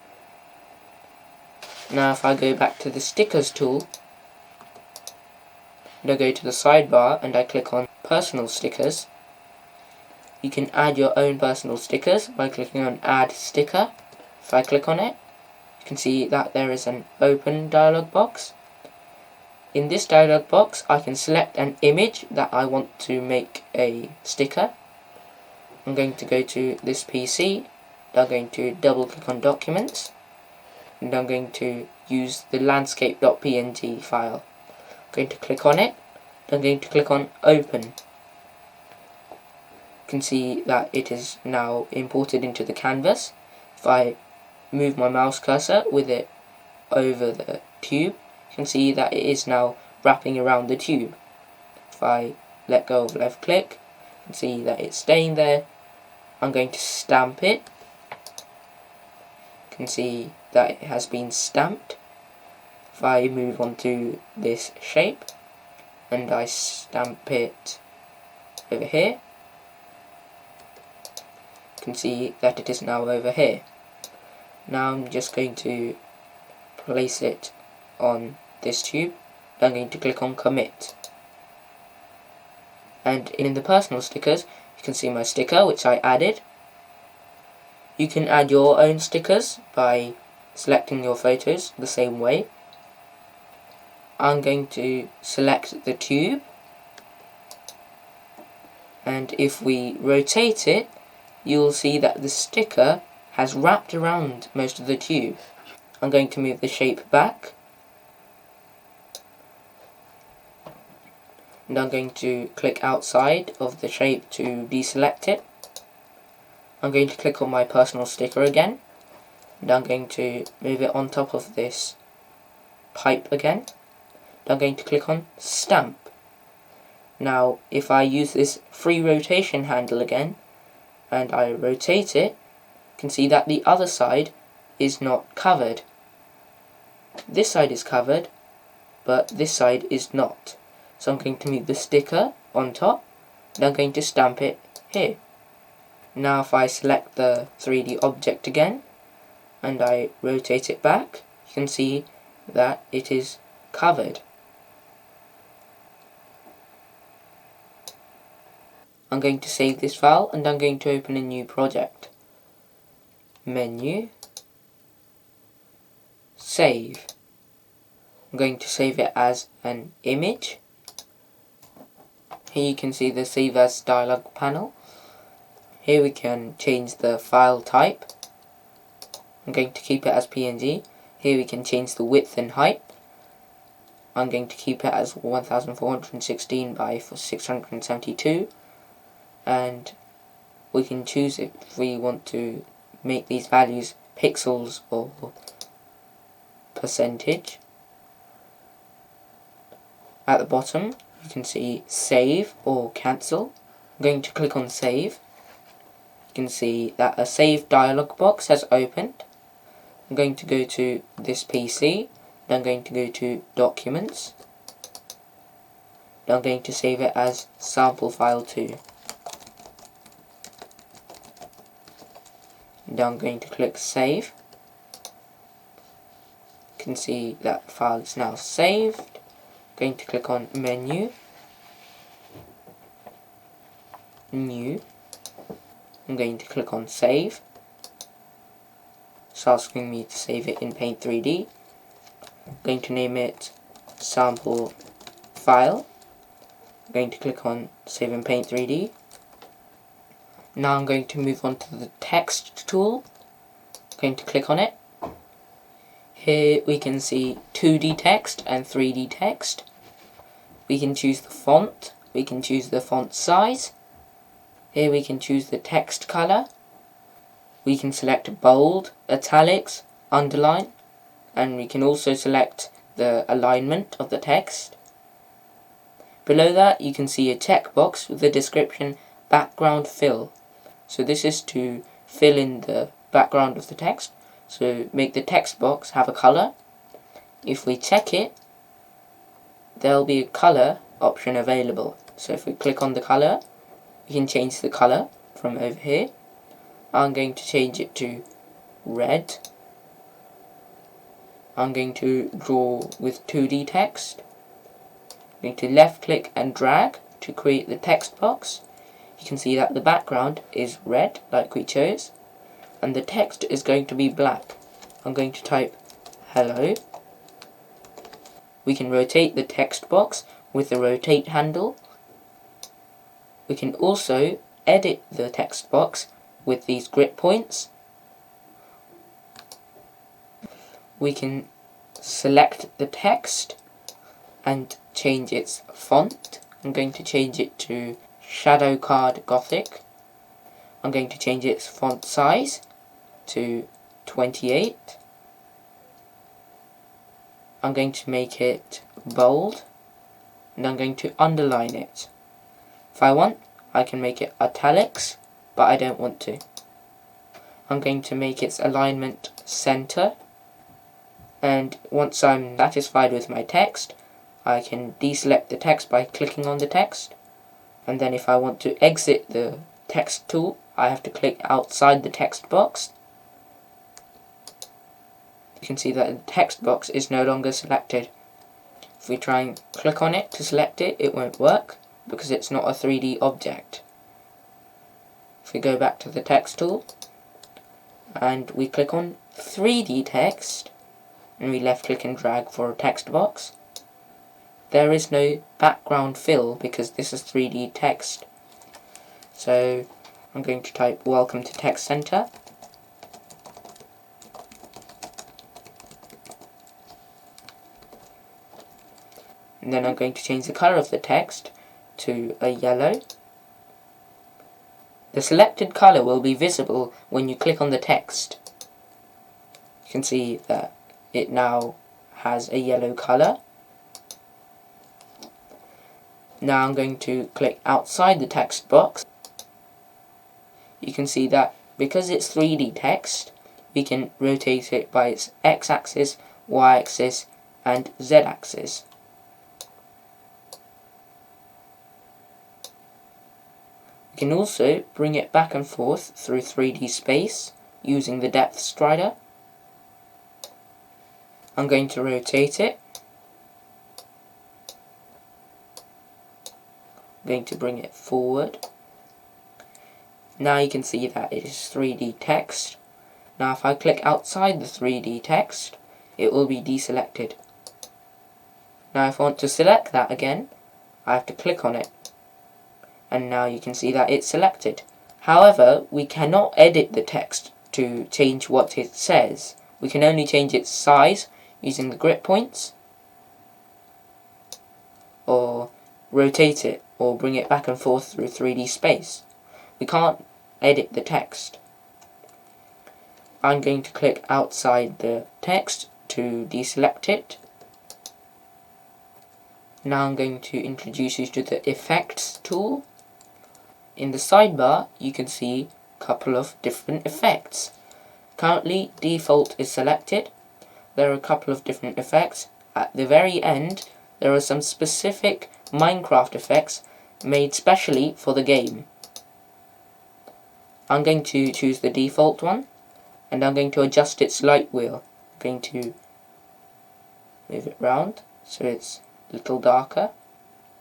Now if I go back to the stickers tool, and I go to the sidebar and I click on personal stickers, you can add your own personal stickers by clicking on add sticker. If I click on it, you can see that there is an open dialog box. In this dialog box I can select an image that I want to make a sticker. I'm going to go to this PC, I'm going to double click on documents, and I'm going to use the landscape.png file. I'm going to click on it, I'm going to click on open. You can see that it is now imported into the canvas. If I move my mouse cursor with it over the tube, you can see that it is now wrapping around the tube. If I let go of left click, you can see that it's staying there. I'm going to stamp it. You You can see that it has been stamped. If I move on to this shape and I stamp it over here, you can see that it is now over here. Now I'm just going to place it on this tube. I'm going to click on commit. And in the personal stickers, you can see my sticker which I added. You can add your own stickers by selecting your photos the same way. I'm going to select the tube, and if we rotate it, you'll see that the sticker has wrapped around most of the tube. I'm going to move the shape back, and I'm going to click outside of the shape to deselect it. I'm going to click on my personal sticker again, and I'm going to move it on top of this pipe again. And I'm going to click on stamp. Now if I use this free rotation handle again, and I rotate it, you can see that the other side is not covered. This side is covered, but this side is not. So I'm going to move the sticker on top, and I'm going to stamp it here. Now if I select the 3D object again, and I rotate it back, you can see that it is covered. I'm going to save this file, and I'm going to open a new project. Menu, save. I'm going to save it as an image. Here you can see the Save As dialog panel. Here we can change the file type. I'm going to keep it as PNG. Here we can change the width and height. I'm going to keep it as 1416 by 672. And we can choose if we want to make these values pixels or percentage. At the bottom you can see save or cancel. I'm going to click on save. You can see that a save dialog box has opened. I'm going to go to this PC, then I'm going to go to documents. Then I'm going to save it as sample File.to. Then I'm going to click save. You can see that file is now saved. I'm going to click on menu, new. I'm going to click on save. It's asking me to save it in Paint 3D. I'm going to name it sample file. I'm going to click on save in Paint 3D. Now I'm going to move on to the text tool. I'm going to click on it. Here we can see 2D text and 3D text. We can choose the font. We can choose the font size. Here we can choose the text color. We can select bold, italics, underline, and we can also select the alignment of the text. Below that you can see a checkbox with the description background fill. So this is to fill in the background of the text, so make the text box have a color. If we check it, there will be a color option available. So if we click on the color, we can change the color from over here. I'm going to change it to red. I'm going to draw with 2D text. I'm going to left click and drag to create the text box. You can see that the background is red, like we chose, and the text is going to be black. I'm going to type hello. We can rotate the text box with the rotate handle. We can also edit the text box with these grid points. We can select the text and change its font. I'm going to change it to Shadow Card Gothic. I'm going to change its font size to 28. I'm going to make it bold, and I'm going to underline it. If I want, I can make it italics, but I don't want to. I'm going to make its alignment center, and once I'm satisfied with my text, I can deselect the text by clicking on the text, and then if I want to exit the text tool, I have to click outside the text box. You can see that the text box is no longer selected. If we try and click on it to select it, it won't work because it's not a 3D object. If we go back to the text tool and we click on 3D text and we left click and drag for a text box, there is no background fill because this is 3D text. So I'm going to type welcome to text center. And then I'm going to change the color of the text to a yellow. The selected color will be visible when you click on the text. You can see that it now has a yellow color. Now I'm going to click outside the text box. You can see that because it's 3D text, we can rotate it by its x-axis, y-axis, and z-axis. We can also bring it back and forth through 3D space using the depth slider. I'm going to rotate it. I'm going to bring it forward. Now you can see that it is 3D text. Now if I click outside the 3D text, it will be deselected. Now if I want to select that again, I have to click on it. And now you can see that it's selected. However, we cannot edit the text to change what it says. We can only change its size using the grip points, or rotate it, or bring it back and forth through 3D space. We can't edit the text. I'm going to click outside the text to deselect it. Now I'm going to introduce you to the Effects tool. In the sidebar, you can see a couple of different effects. Currently, default is selected. There are a couple of different effects. At the very end, there are some specific Minecraft effects made specially for the game. I'm going to choose the default one, and I'm going to adjust its light wheel. I'm going to move it round so it's a little darker.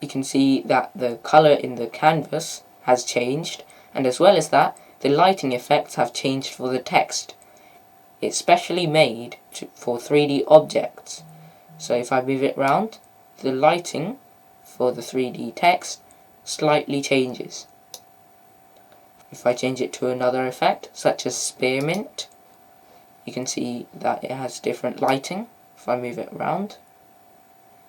You can see that the color in the canvas has changed, and as well as that, the lighting effects have changed for the text. It's specially made for 3D objects. So if I move it round, the lighting for the 3D text slightly changes. If I change it to another effect, such as spearmint, you can see that it has different lighting. If I move it around,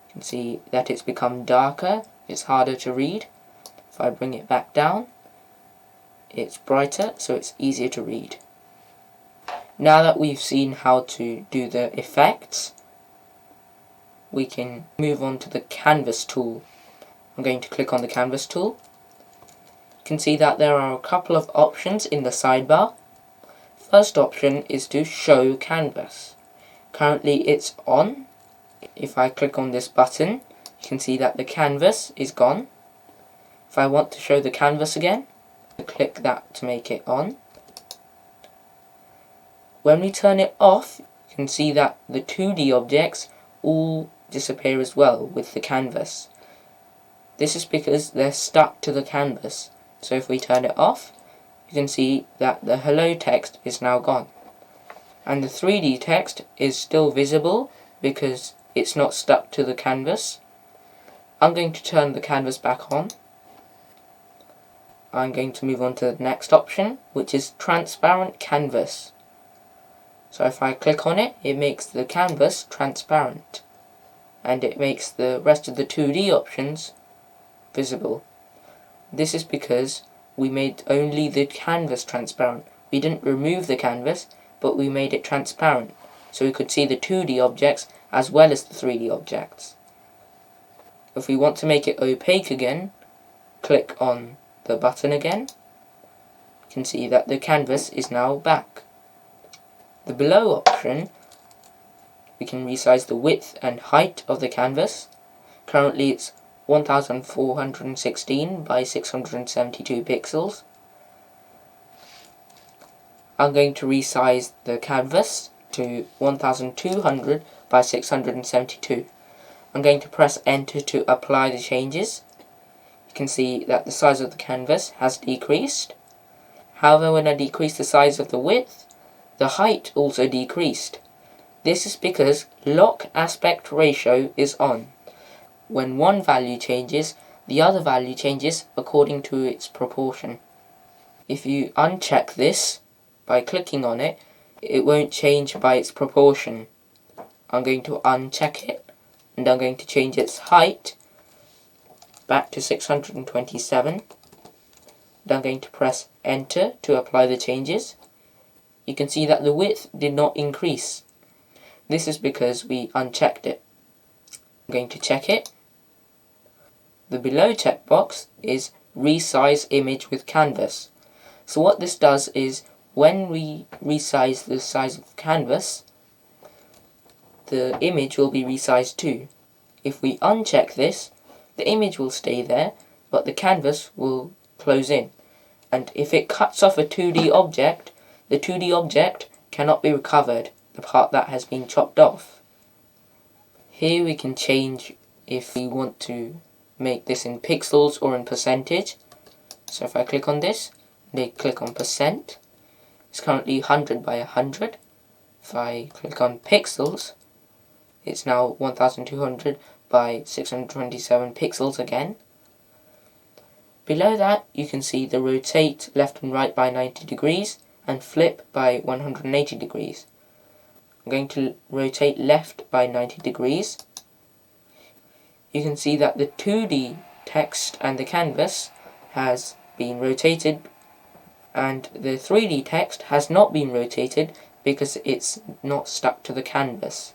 you can see that it's become darker, it's harder to read. If I bring it back down, it's brighter, so it's easier to read. Now that we've seen how to do the effects, we can move on to the Canvas tool. I'm going to click on the Canvas tool. You can see that there are a couple of options in the sidebar. First option is to show canvas. Currently it's on. If I click on this button, you can see that the canvas is gone. If I want to show the canvas again, click that to make it on. When we turn it off, you can see that the 2D objects all disappear as well with the canvas. This is because they're stuck to the canvas. So if we turn it off, you can see that the hello text is now gone. And the 3D text is still visible because it's not stuck to the canvas. I'm going to turn the canvas back on. I'm going to move on to the next option, which is transparent canvas. So if I click on it, it makes the canvas transparent, and it makes the rest of the 2D options visible. This is because we made only the canvas transparent. We didn't remove the canvas, but we made it transparent, so we could see the 2D objects as well as the 3D objects. If we want to make it opaque again, click on the button again. You can see that the canvas is now back. The below option, we can resize the width and height of the canvas. Currently it's 1416 by 672 pixels. I'm going to resize the canvas to 1200 by 672. I'm going to press enter to apply the changes. You can see that the size of the canvas has decreased. However, when I decrease the size of the width, the height also decreased. This is because lock aspect ratio is on. When one value changes, the other value changes according to its proportion. If you uncheck this by clicking on it, it won't change by its proportion. I'm going to uncheck it, and I'm going to change its height back to 627. And I'm going to press enter to apply the changes. You can see that the width did not increase. This is because we unchecked it. I'm going to check it. The below checkbox is resize image with canvas. So what this does is, when we resize the size of the canvas, the image will be resized too. If we uncheck this, the image will stay there, but the canvas will close in. And if it cuts off a 2D object, the 2D object cannot be recovered, the part that has been chopped off. Here we can change if we want to make this in pixels or in percentage. So if I click on this, they click on percent, it's currently 100 by 100. If I click on pixels, it's now 1200 by 627 pixels again. Below that, you can see the rotate left and right by 90 degrees and flip by 180 degrees. I'm going to rotate left by 90 degrees. You can see that the 2D text and the canvas has been rotated, and the 3D text has not been rotated because it's not stuck to the canvas.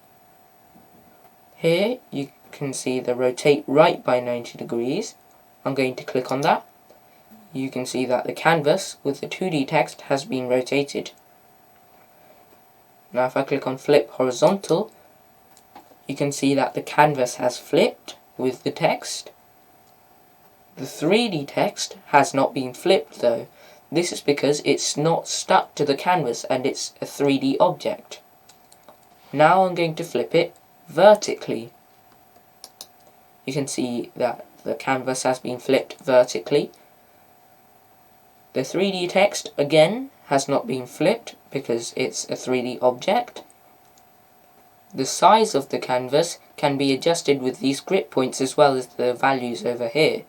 Here you can see the rotate right by 90 degrees. I'm going to click on that. You can see that the canvas with the 2D text has been rotated. Now if I click on flip horizontal, you can see that the canvas has flipped with the text. The 3D text has not been flipped though. This is because it's not stuck to the canvas and it's a 3D object. Now I'm going to flip it vertically. You can see that the canvas has been flipped vertically. The 3D text again has not been flipped because it's a 3D object. The size of the canvas can be adjusted with these grip points as well as the values over here.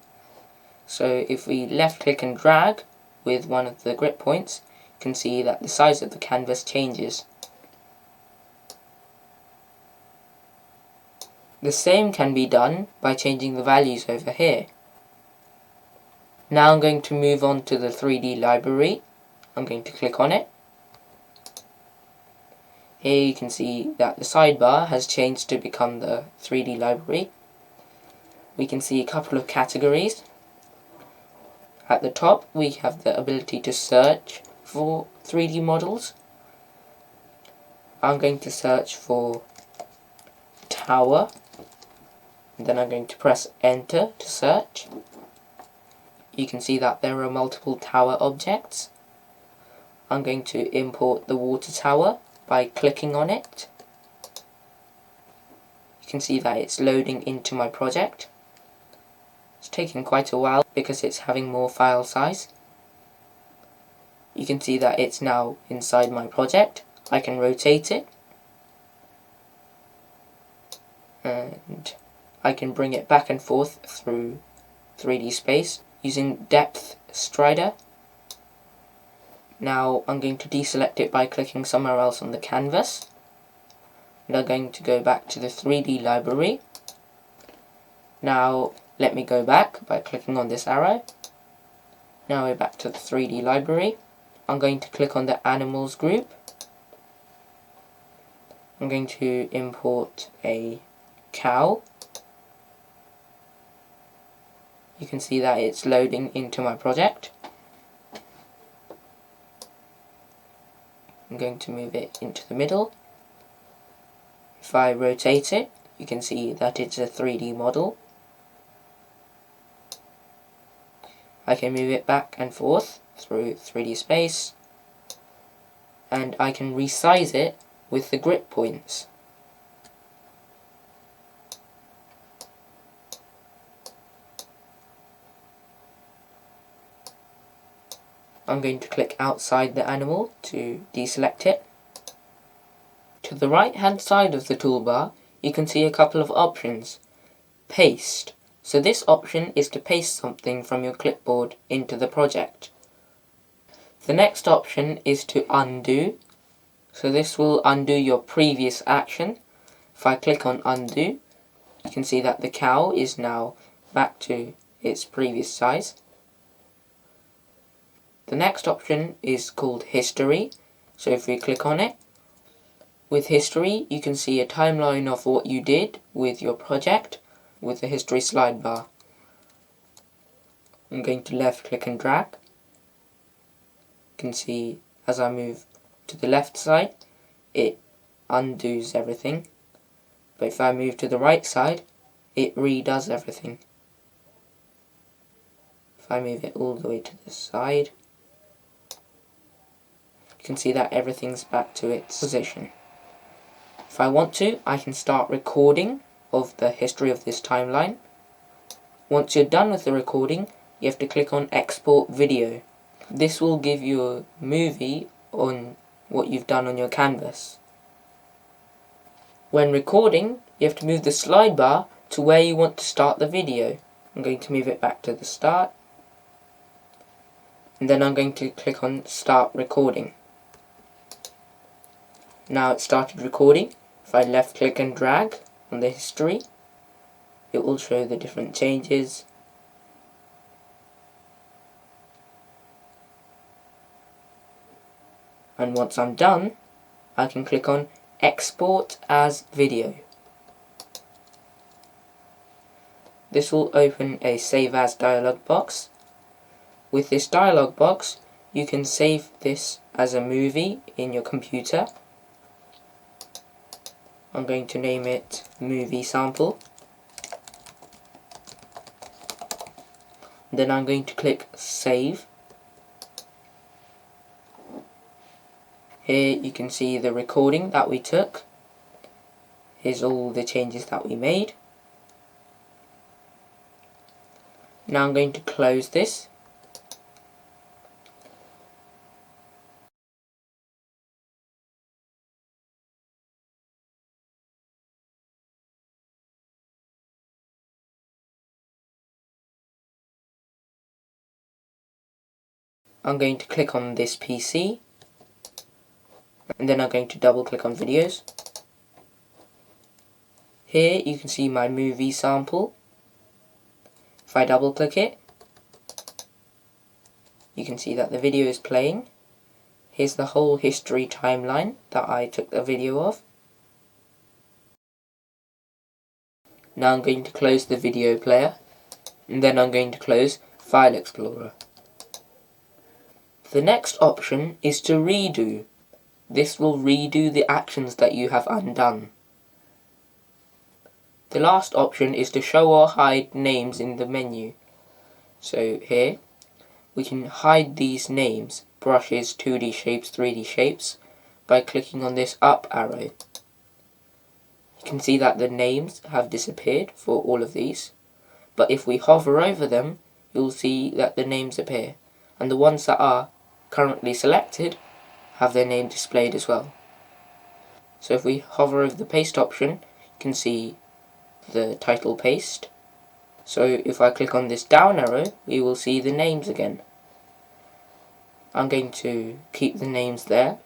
So if we left click and drag with one of the grip points, you can see that the size of the canvas changes. The same can be done by changing the values over here. Now I'm going to move on to the 3D library. I'm going to click on it. Here you can see that the sidebar has changed to become the 3D library. We can see a couple of categories. At the top we have the ability to search for 3D models. I'm going to search for tower, and then I'm going to press enter to search. You can see that there are multiple tower objects. I'm going to import the water tower by clicking on it. You can see that it's loading into my project. It's taking quite a while because it's having more file size. You can see that it's now inside my project. I can rotate it, and I can bring it back and forth through 3D space using depth strider. Now I'm going to deselect it by clicking somewhere else on the canvas. And I'm going to go back to the 3D library. Now let me go back by clicking on this arrow. Now we're back to the 3D library. I'm going to click on the animals group. I'm going to import a cow. You can see that it's loading into my project. I'm going to move it into the middle. If I rotate it, you can see that it's a 3D model. I can move it back and forth through 3D space, and I can resize it with the grip points. I'm going to click outside the animal to deselect it. To the right hand side of the toolbar, you can see a couple of options. Paste. So this option is to paste something from your clipboard into the project. The next option is to undo. So this will undo your previous action. If I click on undo, you can see that the cow is now back to its previous size. The next option is called history. So if we click on it, with history you can see a timeline of what you did with your project with the history slide bar. I'm going to left click and drag. You can see as I move to the left side it undoes everything, but if I move to the right side it redoes everything. If I move it all the way to the side, you can see that everything's back to its position. If I want to, I can start recording of the history of this timeline. Once you're done with the recording, you have to click on Export Video. This will give you a movie on what you've done on your canvas. When recording, you have to move the slide bar to where you want to start the video. I'm going to move it back to the start, and then I'm going to click on Start Recording. Now it started recording. If I left click and drag on the history, it will show the different changes. And once I'm done, I can click on Export as Video. This will open a Save As dialog box. With this dialog box, you can save this as a movie in your computer. I'm going to name it Movie Sample. Then I'm going to click Save. Here you can see the recording that we took. Here's all the changes that we made. Now I'm going to close this. I'm going to click on this PC, and then I'm going to double click on videos. Here you can see my movie sample. If I double click it, you can see that the video is playing. Here's the whole history timeline that I took the video of. Now I'm going to close the video player, and then I'm going to close File Explorer. The next option is to redo. This will redo the actions that you have undone. The last option is to show or hide names in the menu. So here, we can hide these names, brushes, 2D shapes, 3D shapes, by clicking on this up arrow. You can see that the names have disappeared for all of these, but if we hover over them, you'll see that the names appear, and the ones that are currently selected have their name displayed as well. So if we hover over the paste option, you can see the title paste. So if I click on this down arrow, we will see the names again. I'm going to keep the names there.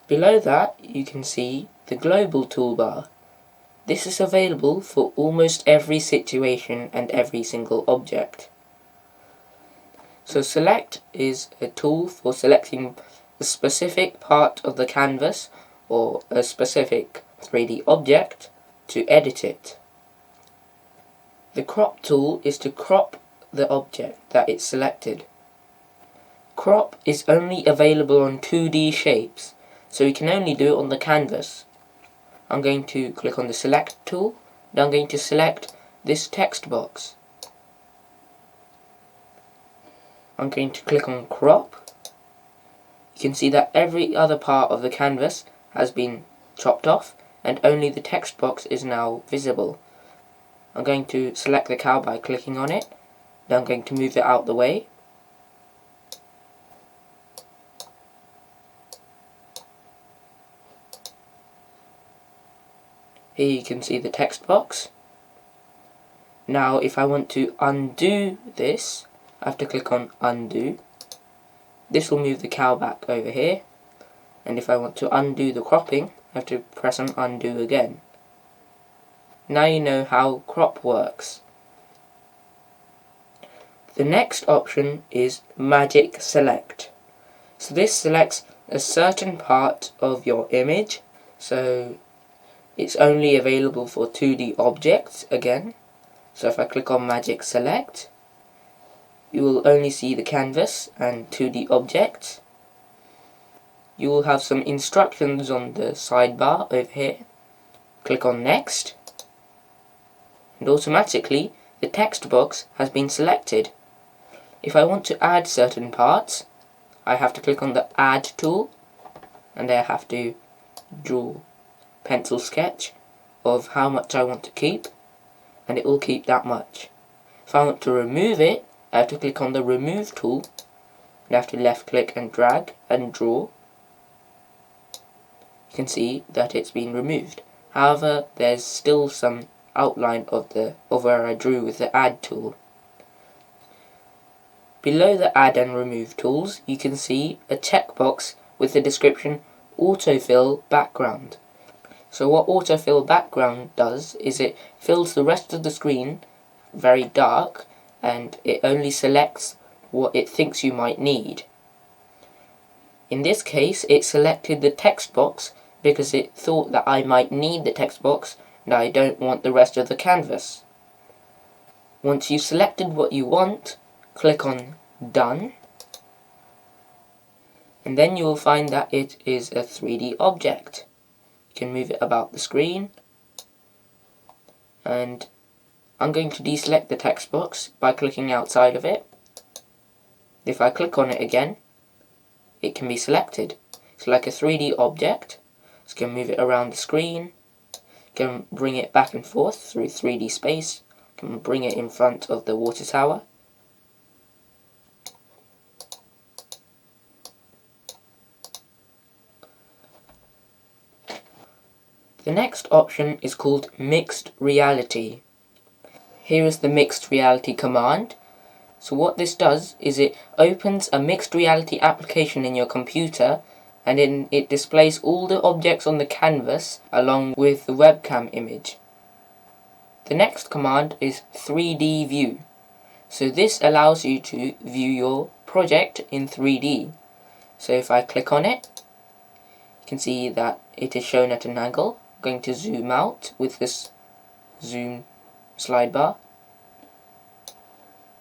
Below that, you can see the global toolbar. This is available for almost every situation and every single object. So select is a tool for selecting a specific part of the canvas or a specific 3D object to edit it. The crop tool is to crop the object that it's selected. Crop is only available on 2D shapes, so we can only do it on the canvas. I'm going to click on the Select tool, and I'm going to select this text box. I'm going to click on Crop. You can see that every other part of the canvas has been chopped off, and only the text box is now visible. I'm going to select the cow by clicking on it, then I'm going to move it out the way. Here you can see the text box. Now if I want to undo this, I have to click on Undo. This will move the cow back over here, and if I want to undo the cropping, I have to press on Undo again. Now you know how crop works. The next option is Magic Select. So this selects a certain part of your image, so it's only available for 2D objects again. So if I click on Magic Select, you will only see the canvas and 2D objects. You will have some instructions on the sidebar over here. Click on Next, and automatically the text box has been selected. If I want to add certain parts, I have to click on the Add tool, and I have to draw pencil sketch of how much I want to keep, and it will keep that much. If I want to remove it, I have to click on the Remove tool, and I have to left click and drag and draw. You can see that it's been removed. However, there's still some outline of where I drew with the Add tool. Below the Add and Remove tools, you can see a checkbox with the description Autofill Background. So what Autofill Background does is it fills the rest of the screen very dark, and it only selects what it thinks you might need. In this case, it selected the text box because it thought that I might need the text box and I don't want the rest of the canvas. Once you've selected what you want, click on Done, and then you will find that it is a 3D object. You can move it about the screen, and I'm going to deselect the text box by clicking outside of it. If I click on it again, it can be selected. It's like a 3D object. So you can move it around the screen, you can bring it back and forth through 3D space, you can bring it in front of the water tower. The next option is called Mixed Reality. Here is the Mixed Reality command. So what this does is it opens a mixed reality application in your computer, and it displays all the objects on the canvas along with the webcam image. The next command is 3D View. So this allows you to view your project in 3D. So if I click on it, you can see that it is shown at an angle. I'm going to zoom out with this zoom slide bar.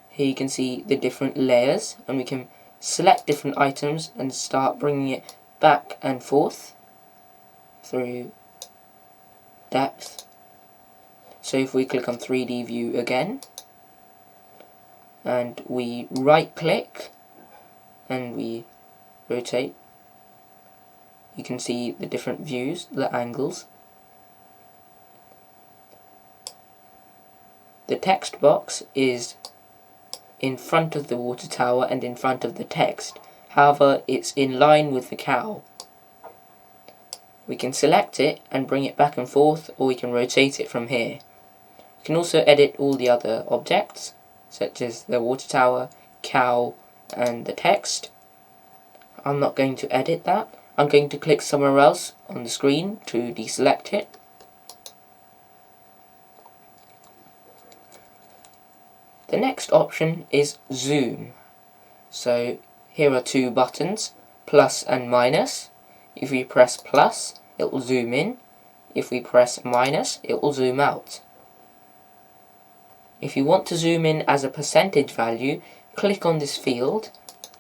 Here you can see the different layers, and we can select different items and start bringing it back and forth through depth. So if we click on 3D View again, and we right click and we rotate, you can see the different views, the angles. The text box is in front of the water tower and in front of the text. However, it's in line with the cow. We can select it and bring it back and forth, or we can rotate it from here. We can also edit all the other objects, such as the water tower, cow, and the text. I'm not going to edit that. I'm going to click somewhere else on the screen to deselect it. The next option is Zoom. So here are two buttons, plus and minus. If we press plus, it will zoom in. If we press minus, it will zoom out. If you want to zoom in as a percentage value, click on this field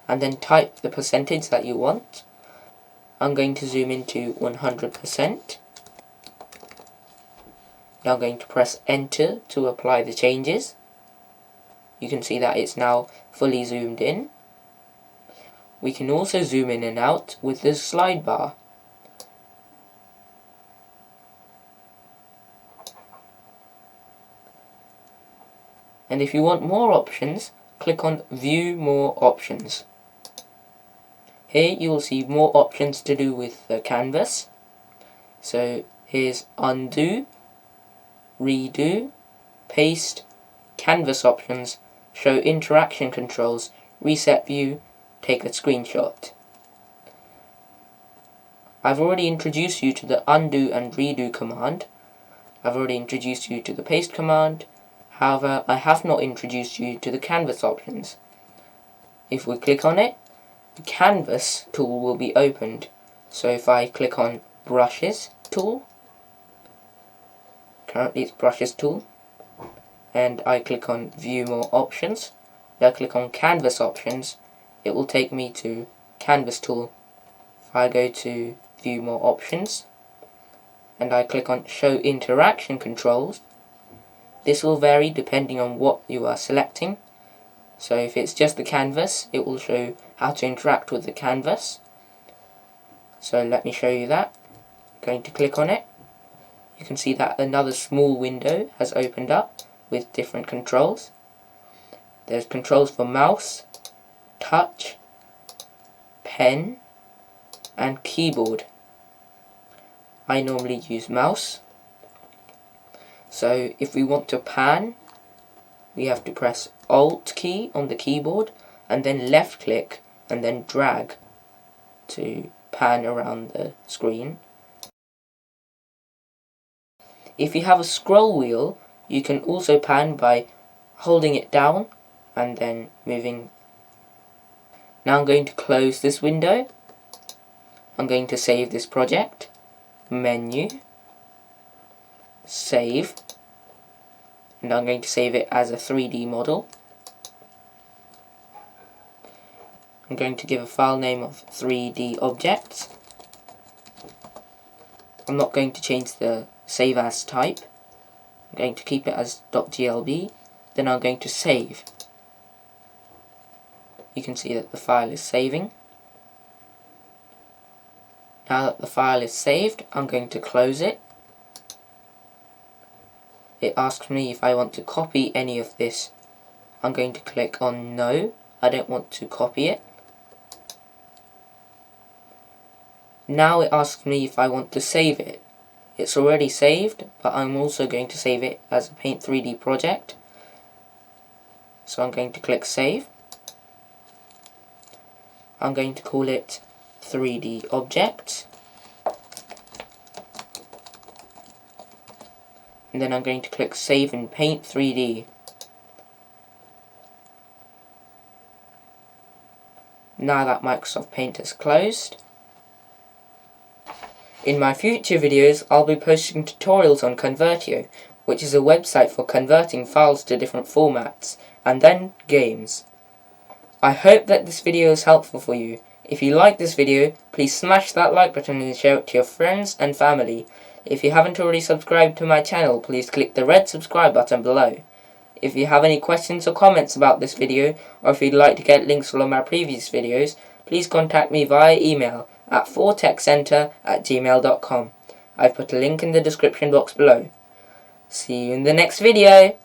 and then type the percentage that you want. I'm going to zoom into 100%. Now I'm going to press enter to apply the changes. You can see that it's now fully zoomed in. We can also zoom in and out with the slide bar. And if you want more options, click on View More Options. Here you will see more options to do with the canvas. So here's Undo, Redo, Paste, Canvas Options, Show Interaction Controls, Reset View, Take a Screenshot. I've already introduced you to the Undo and Redo command. I've already introduced you to the Paste command. However, I have not introduced you to the Canvas options. If we click on it, the Canvas tool will be opened. So if I click on Brushes tool, currently it's Brushes tool, and I click on View More Options, and I click on Canvas options, it will take me to Canvas tool. If I go to View More Options, and I click on Show Interaction Controls, this will vary depending on what you are selecting. So if it's just the canvas, it will show how to interact with the canvas. So let me show you that. I'm going to click on it. You can see that another small window has opened up with different controls. There's controls for mouse, touch, pen, and keyboard. I normally use mouse. So if we want to pan, we have to press Alt key on the keyboard and then left click and then drag to pan around the screen. If you have a scroll wheel, you can also pan by holding it down and then moving. Now I'm going to close this window. I'm going to save this project. Menu, Save, and I'm going to save it as a 3D model. I'm going to give a file name of 3D objects. I'm not going to change the save as type. I'm going to keep it as .glb. Then I'm going to save. You can see that the file is saving. Now that the file is saved, I'm going to close it. It asks me if I want to copy any of this. I'm going to click on No, I don't want to copy it. Now it asks me if I want to save it. It's already saved, but I'm also going to save it as a Paint 3D project. So I'm going to click Save. I'm going to call it 3D Objects. And then I'm going to click Save in Paint 3D. Now that Microsoft Paint is closed. In my future videos, I'll be posting tutorials on Convertio, which is a website for converting files to different formats, and then games. I hope that this video is helpful for you. If you like this video, please smash that like button and share it to your friends and family. If you haven't already subscribed to my channel, please click the red subscribe button below. If you have any questions or comments about this video, or if you'd like to get links from my previous videos, please contact me via email at 4techcenter@gmail.com. I've put a link in the description box below. See you in the next video!